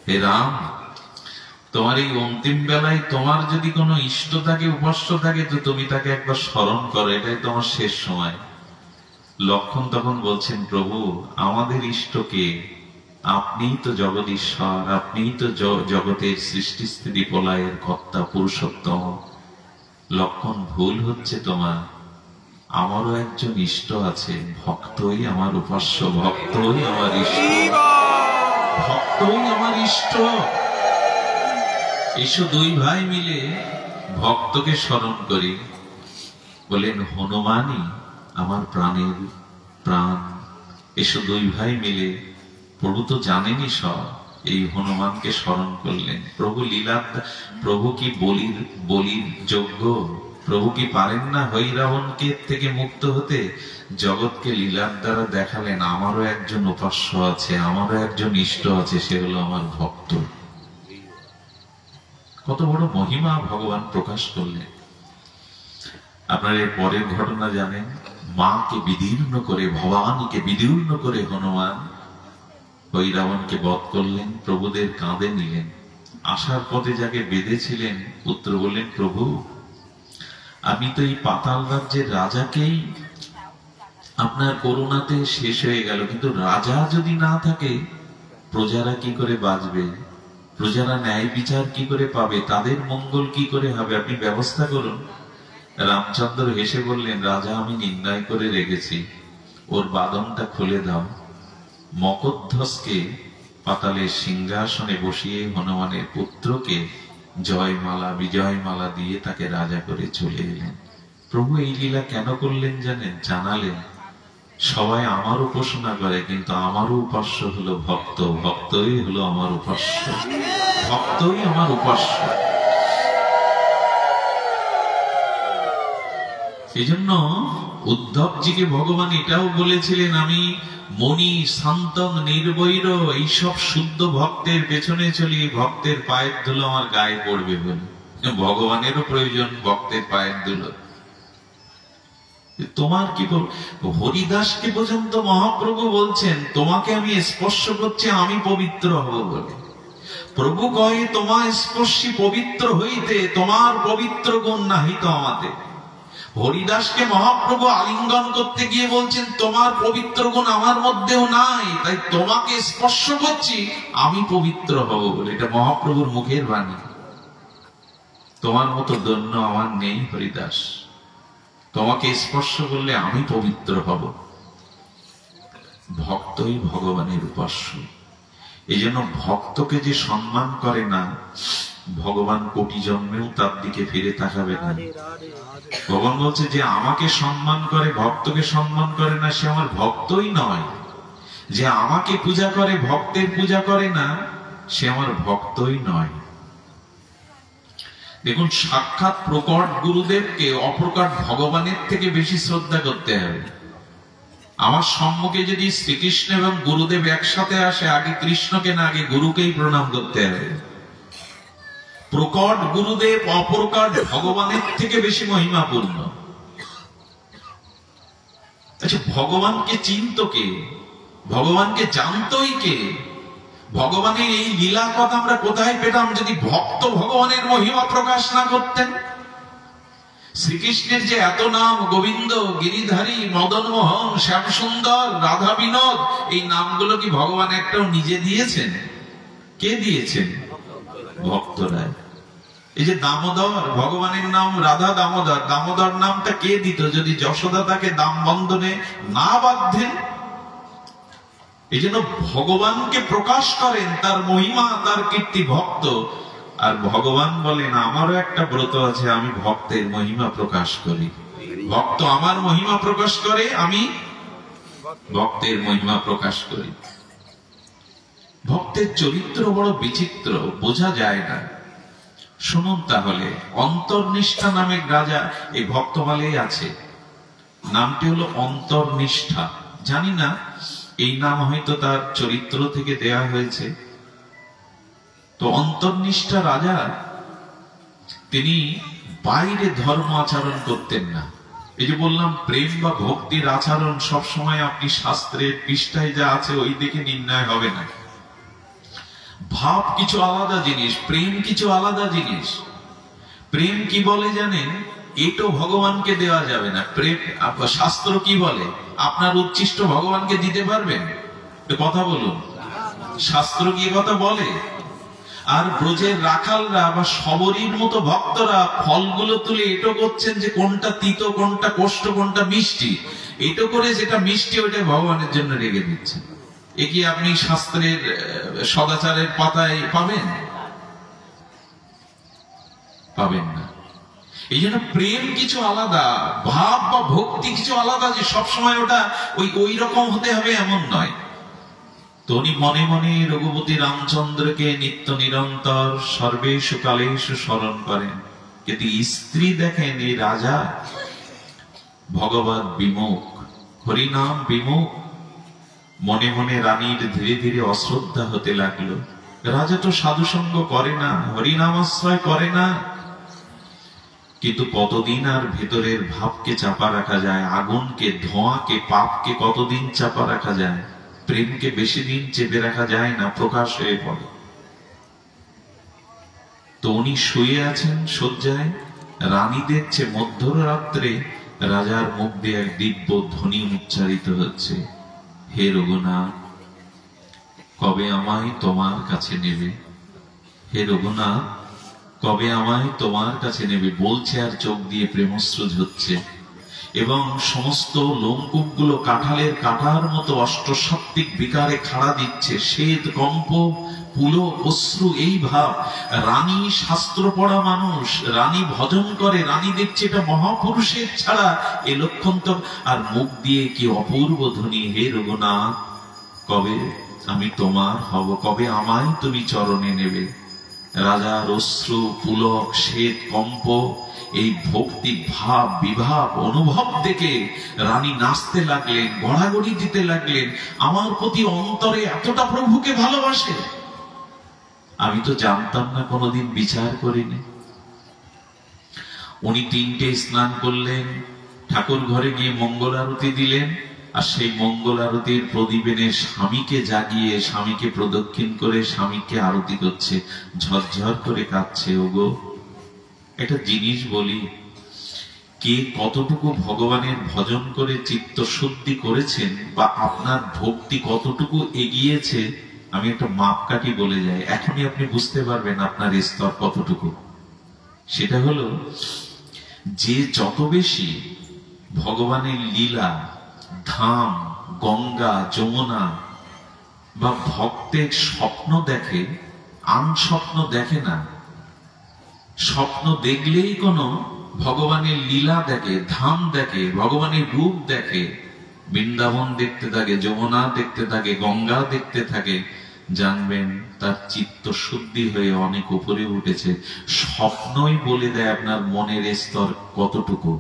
হে রাম, তোমার এই অন্তিম বেলায় তোমার যদি কোনো ইষ্ট থাকে, উপাস্য থাকে, তো তুমি তাকে একবার স্মরণ করো, এটাই তোমার শেষ সময়। লক্ষ্মণ তখন বলছেন, প্রভু আমাদের ইষ্টকে, আপনিই তো জগদীশ্বর, আপনিই তো জগতের সৃষ্টি স্থিতি প্রলয়ের কর্তা, পুরুষোত্তম। লক্ষ্মণ, ভুল হচ্ছে তোমার, আমারও একজন ইষ্ট আছে, ভক্তই আমার উপাস্য, ভক্তই আমার ইষ্ট, ভক্তই আমার ইষ্ট। এসো দুই ভাই মিলে ভক্তকে স্মরণ করি। বলেন, হনুমানই আমার প্রাণের প্রাণ, এসো দুই ভাই মিলে। প্রভু তো জানেনই সব, এই হনুমানকে স্মরণ করলেন। প্রভু লীলা, প্রভু কি বলির যোগ্য? প্রভু কি পারেন না হৈরাবণকে থেকে মুক্ত হতে? জগৎকে লীলার দ্বারা দেখালেন আমারও একজন উপাস্য আছে, আমারও একজন ইষ্ট আছে, সে হলো আমার ভক্ত। কত বড় মহিমা ভগবান প্রকাশ করলেন। আপনার এর পরের ঘটনা জানেন, মাকে বিদীর্ণ করে, ভবানীকে বিদীর্ণ করে হনুমান হৈরাবণকে বধ করলেন, প্রভুদের কাঁধে নিলেন। আসার পথে যাকে বেঁধেছিলেন পুত্র বললেন, প্রভু আমি তো এই পাতাল রাজ্যের রাজাকেই আপনার করুণাতে শেষ হয়ে গেল, কিন্তু রাজা যদি না থাকে প্রজারা কি করে বাঁচবে? প্রজারা ন্যায় বিচার কি করে পাবে? তাদের মঙ্গল কি করে হবে? আপনি ব্যবস্থা করুন। রামচন্দ্র হেসে বললেন, রাজা আমি নির্ণয় করে রেখেছি, ওর বাঁধনটা খুলে দাও। মকধ্বজকে পাতালের সিংহাসনে বসিয়ে হনুমানের পুত্রকে জয়মালা বিজয়মালা দিয়ে তাকে রাজা করে চলে এলেন। প্রভু এই লীলা কেন করলেন জানেন? জানালেন সবাই আমার উপাসনা করে, কিন্তু আমারও উপাস্য হলো ভক্ত, ভক্তই হলো আমার উপাস্য, ভক্তই আমার উপাস্য। এই জন্য উদ্ধবজিকে ভগবান এটাও বলেছিলেন, আমি মনি শান্তং নির্বৈর, এইসব শুদ্ধ ভক্তের পেছনে চলি, ভক্তের পায়ের ধুলো আমার গায়ে পড়বে বলে। ভগবানেরও প্রয়োজন ভক্তের পায়ের ধুলো। তোমার কি হরিদাসকে পর্যন্ত মহাপ্রভু বলছেন তোমাকে আমি স্পর্শ করছি আমি পবিত্র হব বলে। প্রভু কয়ে তোমার স্পর্শী পবিত্র হইতে, তোমার পবিত্র গুণ নাহিত আমাদের। হরিদাসকে মহাপ্রভু আলিঙ্গন করতে গিয়ে বলছেন তোমার পবিত্র গুণ আমার মধ্যেও নাই, তাই তোমাকে স্পর্শ করছি আমি পবিত্র হব বলে। এটা মহাপ্রভুর মুখের বাণী। তোমার মতো দন্য আমার নেই হরিদাস, তোমাকে স্পর্শ করলে আমি পবিত্র হব। ভক্তই ভগবানের উপাস্য। এই জন্য ভক্তকে যে সম্মান করে না, ভগবান কোটি জন্মেও তার দিকে ফিরে তাকাবে না। ভগবান বলছে যে আমাকে সম্মান করে, ভক্তকে সম্মান করে না, সে আমার ভক্তই নয়। যে আমাকে পূজা করে, ভক্তের পূজা করে না, সে আমার ভক্তই নয়। দেখুন, সাক্ষাৎ প্রকট গুরুদেবকে অপ্রকট ভগবানের থেকে বেশি শ্রদ্ধা করতে হবে। আমার সম্মুখে যদি শ্রীকৃষ্ণ এবং গুরুদেব একসাথে আসে, আগে কৃষ্ণকে না আগে গুরুকেই প্রণাম করতে হবে। প্রকট গুরুদেব অপ্রকট ভগবানের থেকে বেশি মহিমাপূর্ণ। আচ্ছা, ভগবানকে চিনত কে? ভগবানকে জানতই কে? ভগবানের এই লীলা কথা আমরা কোথায় পেতাম যদি ভক্ত ভগবানের মহিমা প্রকাশ না করতেন? শ্রীকৃষ্ণের যে এত নাম, গোবিন্দ, গিরিধারী, মদন মোহন, শ্যাম সুন্দর, রাধা বিনোদ, এই নামগুলো কি ভগবান একটাও নিজে দিয়েছেন? কে দিয়েছেন? ভক্তরা। এই যে দামোদর, ভগবানের নাম রাধা দামোদর, দামোদর নামটা কে দিত যদি যশোদা তাকে দাম বন্ধনে না বাঁধেন? এই জন্য ভগবানকে প্রকাশ করেন, তার মহিমা, তার কীর্তি ভক্ত। আর ভগবান বলেন আমারও একটা ব্রত আছে, আমি ভক্তের মহিমা প্রকাশ করি। ভক্ত আমার মহিমা প্রকাশ করে, আমি ভক্তের মহিমা প্রকাশ করি। ভক্তের চরিত্র বড় বিচিত্র, বোঝা যায় না। শুনুন তাহলে, অন্তর্নিষ্ঠা নামের রাজা এই ভক্তমালেই আছে। নামটি হলো অন্তর্নিষ্ঠা। জানি না এই নাম হয়তো তার চরিত্র থেকে দেয়া হয়েছে। তো অন্তর্নিষ্ঠা রাজা, তিনি বাইরে ধর্ম আচরণ করতেন না। এই যে বললাম প্রেম বা ভক্তির আচরণ সবসময় আপনি শাস্ত্রের পৃষ্ঠায় যা আছে ওই দিকে নির্ণয় হবে না। ভাব কিছু আলাদা জিনিস, প্রেম কিছু আলাদা জিনিস। প্রেম কি বলে জানেন? এটো ভগবানকে দেওয়া যাবে না। প্রেম, শাস্ত্র কি বলে? আপনার উচ্ছিষ্ট ভগবানকে দিতে পারবেন? কথা বলুন, শাস্ত্র কি কথা বলে? আর ব্রজের রাখালরা বা শবরীর মতো ভক্তরা ফলগুলো তুলে এটো করছেন যে কোনটা তিতো, কোনটা কষ্ট, কোনটা মিষ্টি। এটো করে যেটা মিষ্টি ওইটা ভগবানের জন্য রেখে দিচ্ছেন। এ কি আপনি শাস্ত্রের সদাচারের পাতায় পাবেন? পাবেন না। এই জন্য প্রেম কিছু আলাদা, ভাব বা ভক্তি কিছু আলাদা, যে সবসময় ওটা ওই রকম হতে হবে এমন নয়। তো উনি মনে মনে রঘুপতি রামচন্দ্রকে নিত্য নিরন্তর সর্বেষু কালেষু স্মরণ করেন। কিন্তু স্ত্রী দেখেন এই রাজা ভগবত বিমুখ, হরিনাম বিমুখ। মনে মনে রানীর ধীরে ধীরে অশ্রদ্ধা হতে লাগলো। রাজা তো সাধুসঙ্গ করে না, হরিনাম আশ্রয় করে না। কিন্তু কতদিন আর ভেতরের ভাবকে চাপা রাখা যায়? আগুনকে, ধোঁয়াকে, পাপকে কতদিন চাপা রাখা যায়? প্রেমকে বেশি দিন চেপে রাখা যায় না, প্রকাশ হয়ে পড়ে। তো উনি শুয়ে আছেন শয্যায়, রানী দেখছে মধ্যরাত্রে রাজার মুখ দিয়ে এক দিব্য ধ্বনি উচ্চারিত হচ্ছে, হে রঘুনাথ, কবে আমায় তোমার কাছে নেবে? হে রঘুনাথ, কবে আমায় তোমার কাছে নেবে? বলছে আর চোখ দিয়ে প্রেমশ্রু ঝরছে, এবং সমস্ত লোমকূপ গুলো কাঁঠালের কাঁটার মতো অষ্টসাত্ত্বিক বিকারে খাড়া দিচ্ছে। শ্বেত, কম্প, পুলো, অশ্রু, এই ভাব। রানী শাস্ত্র পড়া মানুষ, রানী ভজন করে, রানী দেখছে এটা মহাপুরুষের ছাড়া এ লক্ষণ তো। আর মুখ দিয়ে কি অপূর্ব ধ্বনি, হে রঘুনাথ, কবে আমি তোমার হব? কবে আমায় তুমি চরণে নেবে? রাজার অশ্রু, পুলক, শ্বেত, কম্প, এই ভক্তি ভাব, বিভাব, অনুভব দেখে রানী নাচতে লাগলেন, গড়াগড়ি দিতে লাগলেন। আমার প্রতি অন্তরে এতটা প্রভুকে ভালোবাসে, আমি তো জানতাম না, কোনোদিন বিচার করিনি। উনি 3টে স্নান করলেন, ঠাকুর ঘরে গিয়ে মঙ্গল আরতি দিলেন, আর সেই মঙ্গল আরতির প্রদীপেনে স্বামীকে জাগিয়ে, স্বামীকে প্রদক্ষিণ করে স্বামীকে আরতি করছে, ঝরঝর করে কাঁদছে। ওগো, একটা জিনিস বলি, কে কতটুকু ভগবানের ভজন করে চিত্ত শুদ্ধি করেছেন, বা আপনার ভক্তি কতটুকু এগিয়েছে, আমি একটা মাপকাঠি বলে যাই, এখনই আপনি বুঝতে পারবেন আপনার স্তর কতটুকু। সেটা হলো, যে যত বেশি ভগবানের লীলা, ধাম, গঙ্গা, যমুনা বা ভক্তের স্বপ্ন দেখে, আন স্বপ্ন দেখে না। স্বপ্ন দেখলেই কোনো ভগবানের লীলা দেখে, ধাম দেখে, ভগবানের রূপ দেখে, বৃন্দাবন দেখতে থাকে, যমুনা দেখতে থাকে, গঙ্গা দেখতে থাকে, জানবেন তার চিত্ত শুদ্ধি হয়ে অনেক উপরে উঠেছে। স্বপ্নই বলে দেয় আপনার মনের স্তর কতটুকু।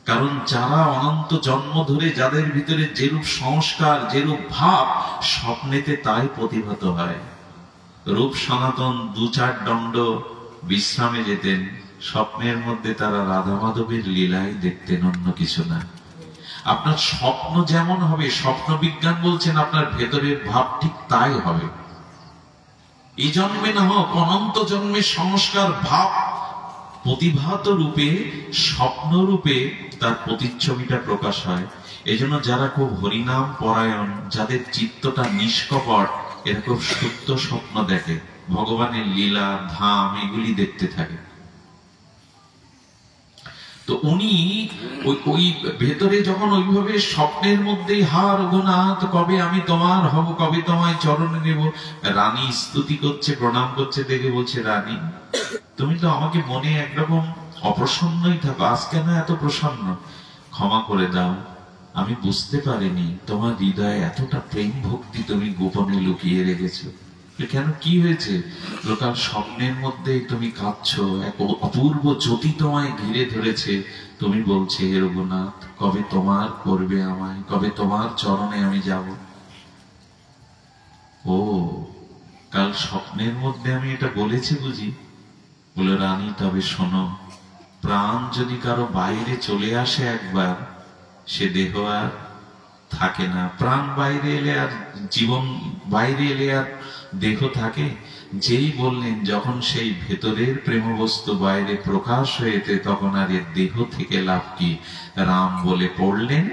কারণ যারা অনন্ত জন্ম ধরে, যাদের ভিতরে যেরূপ সংস্কার, যেরূপ ভাব, স্বপ্নেতে তাই প্রতিভাত হয়। রূপ সনাতন 2-4 দণ্ড বিশ্রামে যেতেন, স্বপ্নের মধ্যে তারা রাধা মাধবের লীলাই দেখতেন, অন্য কিছু না। আপনার স্বপ্ন যেমন হবে, স্বপ্ন বিজ্ঞান বলছেন আপনার ভেতরের ভাব ঠিক তাই হবে। এই জন্মে না হোক, অনন্ত জন্মে সংস্কার ভাব প্রতিভাত রূপে, স্বপ্ন রূপে তার প্রতিচ্ছবিটা প্রকাশ হয়। এজন্য যারা খুব হরিনাম পরায়ণ, যাদের চিত্তটা নিষ্কপট, এরা খুব সত্য স্বপ্ন দেখে, ভগবানের লীলা, ধাম এগুলি দেখতে থাকে। তো উনি ওই ভেতরে যখন ওইভাবে স্বপ্নের মধ্যেই, হা রঘুনাথ, কবে আমি তোমার হব, কবে তোমায় চরণে নেব। রানী স্তুতি করছে, প্রণাম করছে, দেখে বলছে, রানী, তুমি তো আমাকে মনে একরকম অপ্রসন্নই থাকো, আজ কেন এত প্রসন্ন? ক্ষমা করে দাও, আমি বুঝতে পারিনি তোমার হৃদয়ে এতটা প্রেম ভক্তি তুমি গোপনে লুকিয়ে রেখেছো। কেন, কি হয়েছে? লোকাল স্বপ্নের মধ্যে তুমি কাঁদছো, এক অপূর্ব জ্যোতি তোমায় ঘিরে ধরেছে, তুমি বলছে, হে রঘুনাথ, কবে তোমার করবে আমায়, কবে তোমার চরণে আমি যাব? ও, কাল স্বপ্নের মধ্যে আমি এটা বলেছি বুঝি? বলে, রানী, তবে শোনো, প্রাণ যদি কারো বাইরে চলে আসে একবার, সে দেহ আর থাকে না। প্রাণ বাইরে এলে আর জীবন, বাইরে এলে আর দেহ থাকে? যেই বললেন, যখন সেই ভেতরের প্রেম বস্তু বাইরে প্রকাশ হয়েছে, তখন আর এর দেহ থেকে লাভ কি? রাম বলে পড়লেন,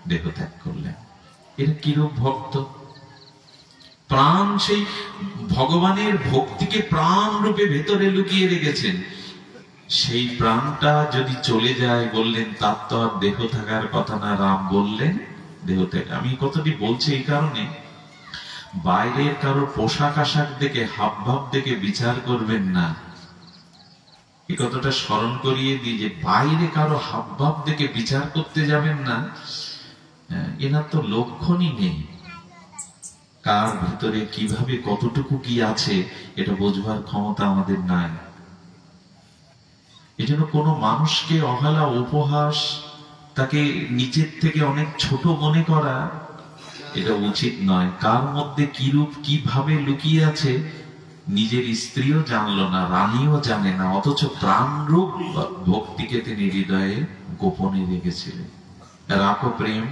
দেহ ত্যাগ করলেন। এর কিরূপ ভক্ত! প্রাণ সেই ভগবানের ভক্তিকে প্রাণ রূপে ভেতরে লুকিয়ে রেখেছেন। সেই প্রাণটা যদি চলে যায়, বললেন, তার তো আর দেহ থাকার কথা না। রাম বললেন, দেহ ত্যাগ। আমি কথাটি বলছি এই কারণে, বাইরের কারো পোশাক আশাক দেখে, হাব ভাব দেখে বিচার করবেন না। এই কথাটা স্মরণ করিয়ে দিই, যে বাইরে কারো হাব ভাব দেখে বিচার করতে যাবেন না। এনার তো লক্ষণই নেই। কার ভিতরে কিভাবে কতটুকু কি আছে, এটা বোঝবার ক্ষমতা আমাদের নাই। এই জন্য কোনো মানুষকে অবহেলা, উপহাস, তাকে নিচের থেকে অনেক ছোট মনে করা, এটা উচিত নয়। কার মধ্যে কি রূপ কিভাবে লুকিয়ে আছে নিজের স্ত্রীও জানলো না, রানীও জানে না, অথচ প্রাণরূপ ভক্তিকে তিনি হৃদয়ে গোপনে রেখেছিলেন। রাখো প্রেম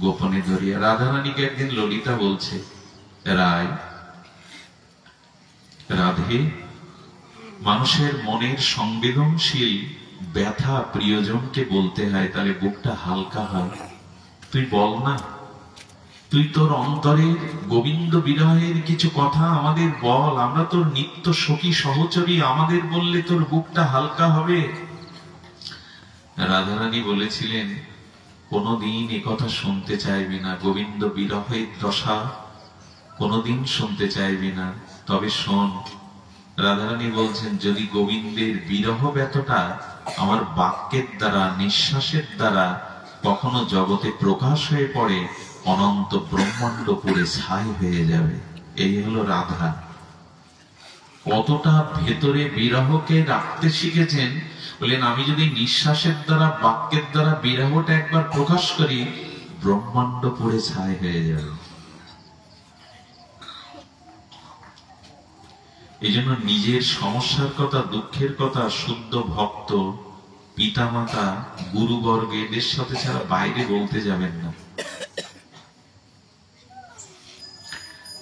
গোপনে ধরিয়া। রাধারানীকে একদিন ললিতা বলছে, রায়, রাধে, মানুষের মনের সংবেদনশীল ব্যথা প্রিয়জনকে বলতে হয়, তাহলে বুকটা হালকা হয়। তুই বল না, তুই তোর অন্তরের গোবিন্দ বিরহের কিছু কথা আমাদের বল, আমরা তোর নিত্য সখী সহচরী, আমাদের বললে তোর বুকটা হালকা হবে। রাধারানী বলেছিলেন, কোনদিন এ কথা শুনতে চাইবি না, গোবিন্দ বিরহের দশা কোনদিন শুনতে চাইবি না। তবে শোন, রাধারানী বলছেন, যদি গোবিন্দের বিরহ ব্যথাটা আমার বাক্যের দ্বারা, নিঃশ্বাসের দ্বারা কখনো জগতে প্রকাশ হয়ে পড়ে, অনন্ত ব্রহ্মাণ্ড পুরে ছাই হয়ে যাবে। এই হলো রাধা। কতটা ভেতরে বিরহকে রাখতে শিখেছেন। বললেন, আমি যদি নিঃশ্বাসের দ্বারা, বাক্যের দ্বারা বিরহটা একবার প্রকাশ করি, ব্রহ্মাণ্ড পুরে ছাই হয়ে যাবে। এই জন্য নিজের সমস্যার কথা, দুঃখের কথা শুদ্ধ ভক্ত, পিতামাতা, গুরুবর্গ এদের সাথে ছাড়া বাইরে বলতে যাবেন না।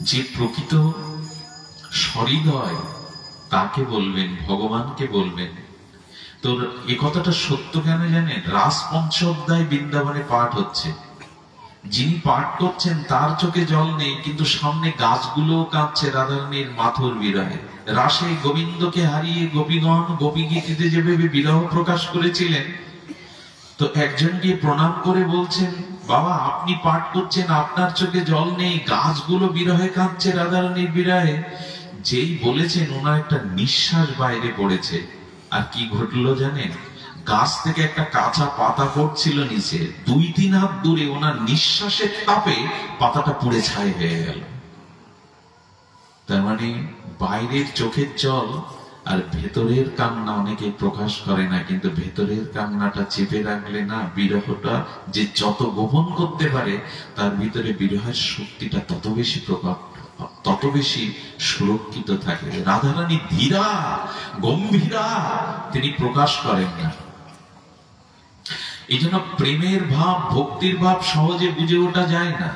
যে প্রকৃত সহৃদয় তাকে বলবেন, ভগবানকে বলবেন। তোর এ কথাটা সত্য কেন জানেন? রাস পঞ্চঅধ্যায় বৃন্দাবনে পাঠ হচ্ছে, যিনি পাঠ করছেন তার চোখে জল নেই, কিন্তু সামনে গাছগুলো কাঁদছে রাধারানীর মাথুর বিরহে। রাসে গোবিন্দকে হারিয়ে গোপীগণ গোপী গীতিতে যেভাবে বিরহ প্রকাশ করেছিলেন, তো একজনকে প্রণাম করে বলছেন, বাবা আপনি পাঠ করছেন, আপনার চোখে জল নেই, গাছগুলো বিরহে কাঁদছে রাধারানীর বিরহে। যেই বলেছেন, ওনার একটা নিঃশ্বাস বাইরে পড়েছে। আর কি ঘটলো জানেন? গাছ থেকে একটা কাঁচা পাতা পড়ছিল নিচে, 2-3 হাত দূরে ওনার নিঃশ্বাসের তাপে পাতাটা পুড়ে ছাই হয়ে গেল। তার মানে বাইরের চোখের জল আর ভেতরের কান্না অনেকে প্রকাশ করে না, কিন্তু ভেতরের কান্নাটা চেপে রাখলে না, বিরহটা যে যত গোপন করতে পারে, তার ভিতরে বিরহের শক্তিটা তত বেশি প্রকট, তত বেশি সুরক্ষিত থাকে। রাধারানী ধীরা গম্ভীরা, তিনি প্রকাশ করেন না। এই জন্য প্রেমের ভাব, ভক্তির ভাব সহজে বুঝে ওঠা যায় না।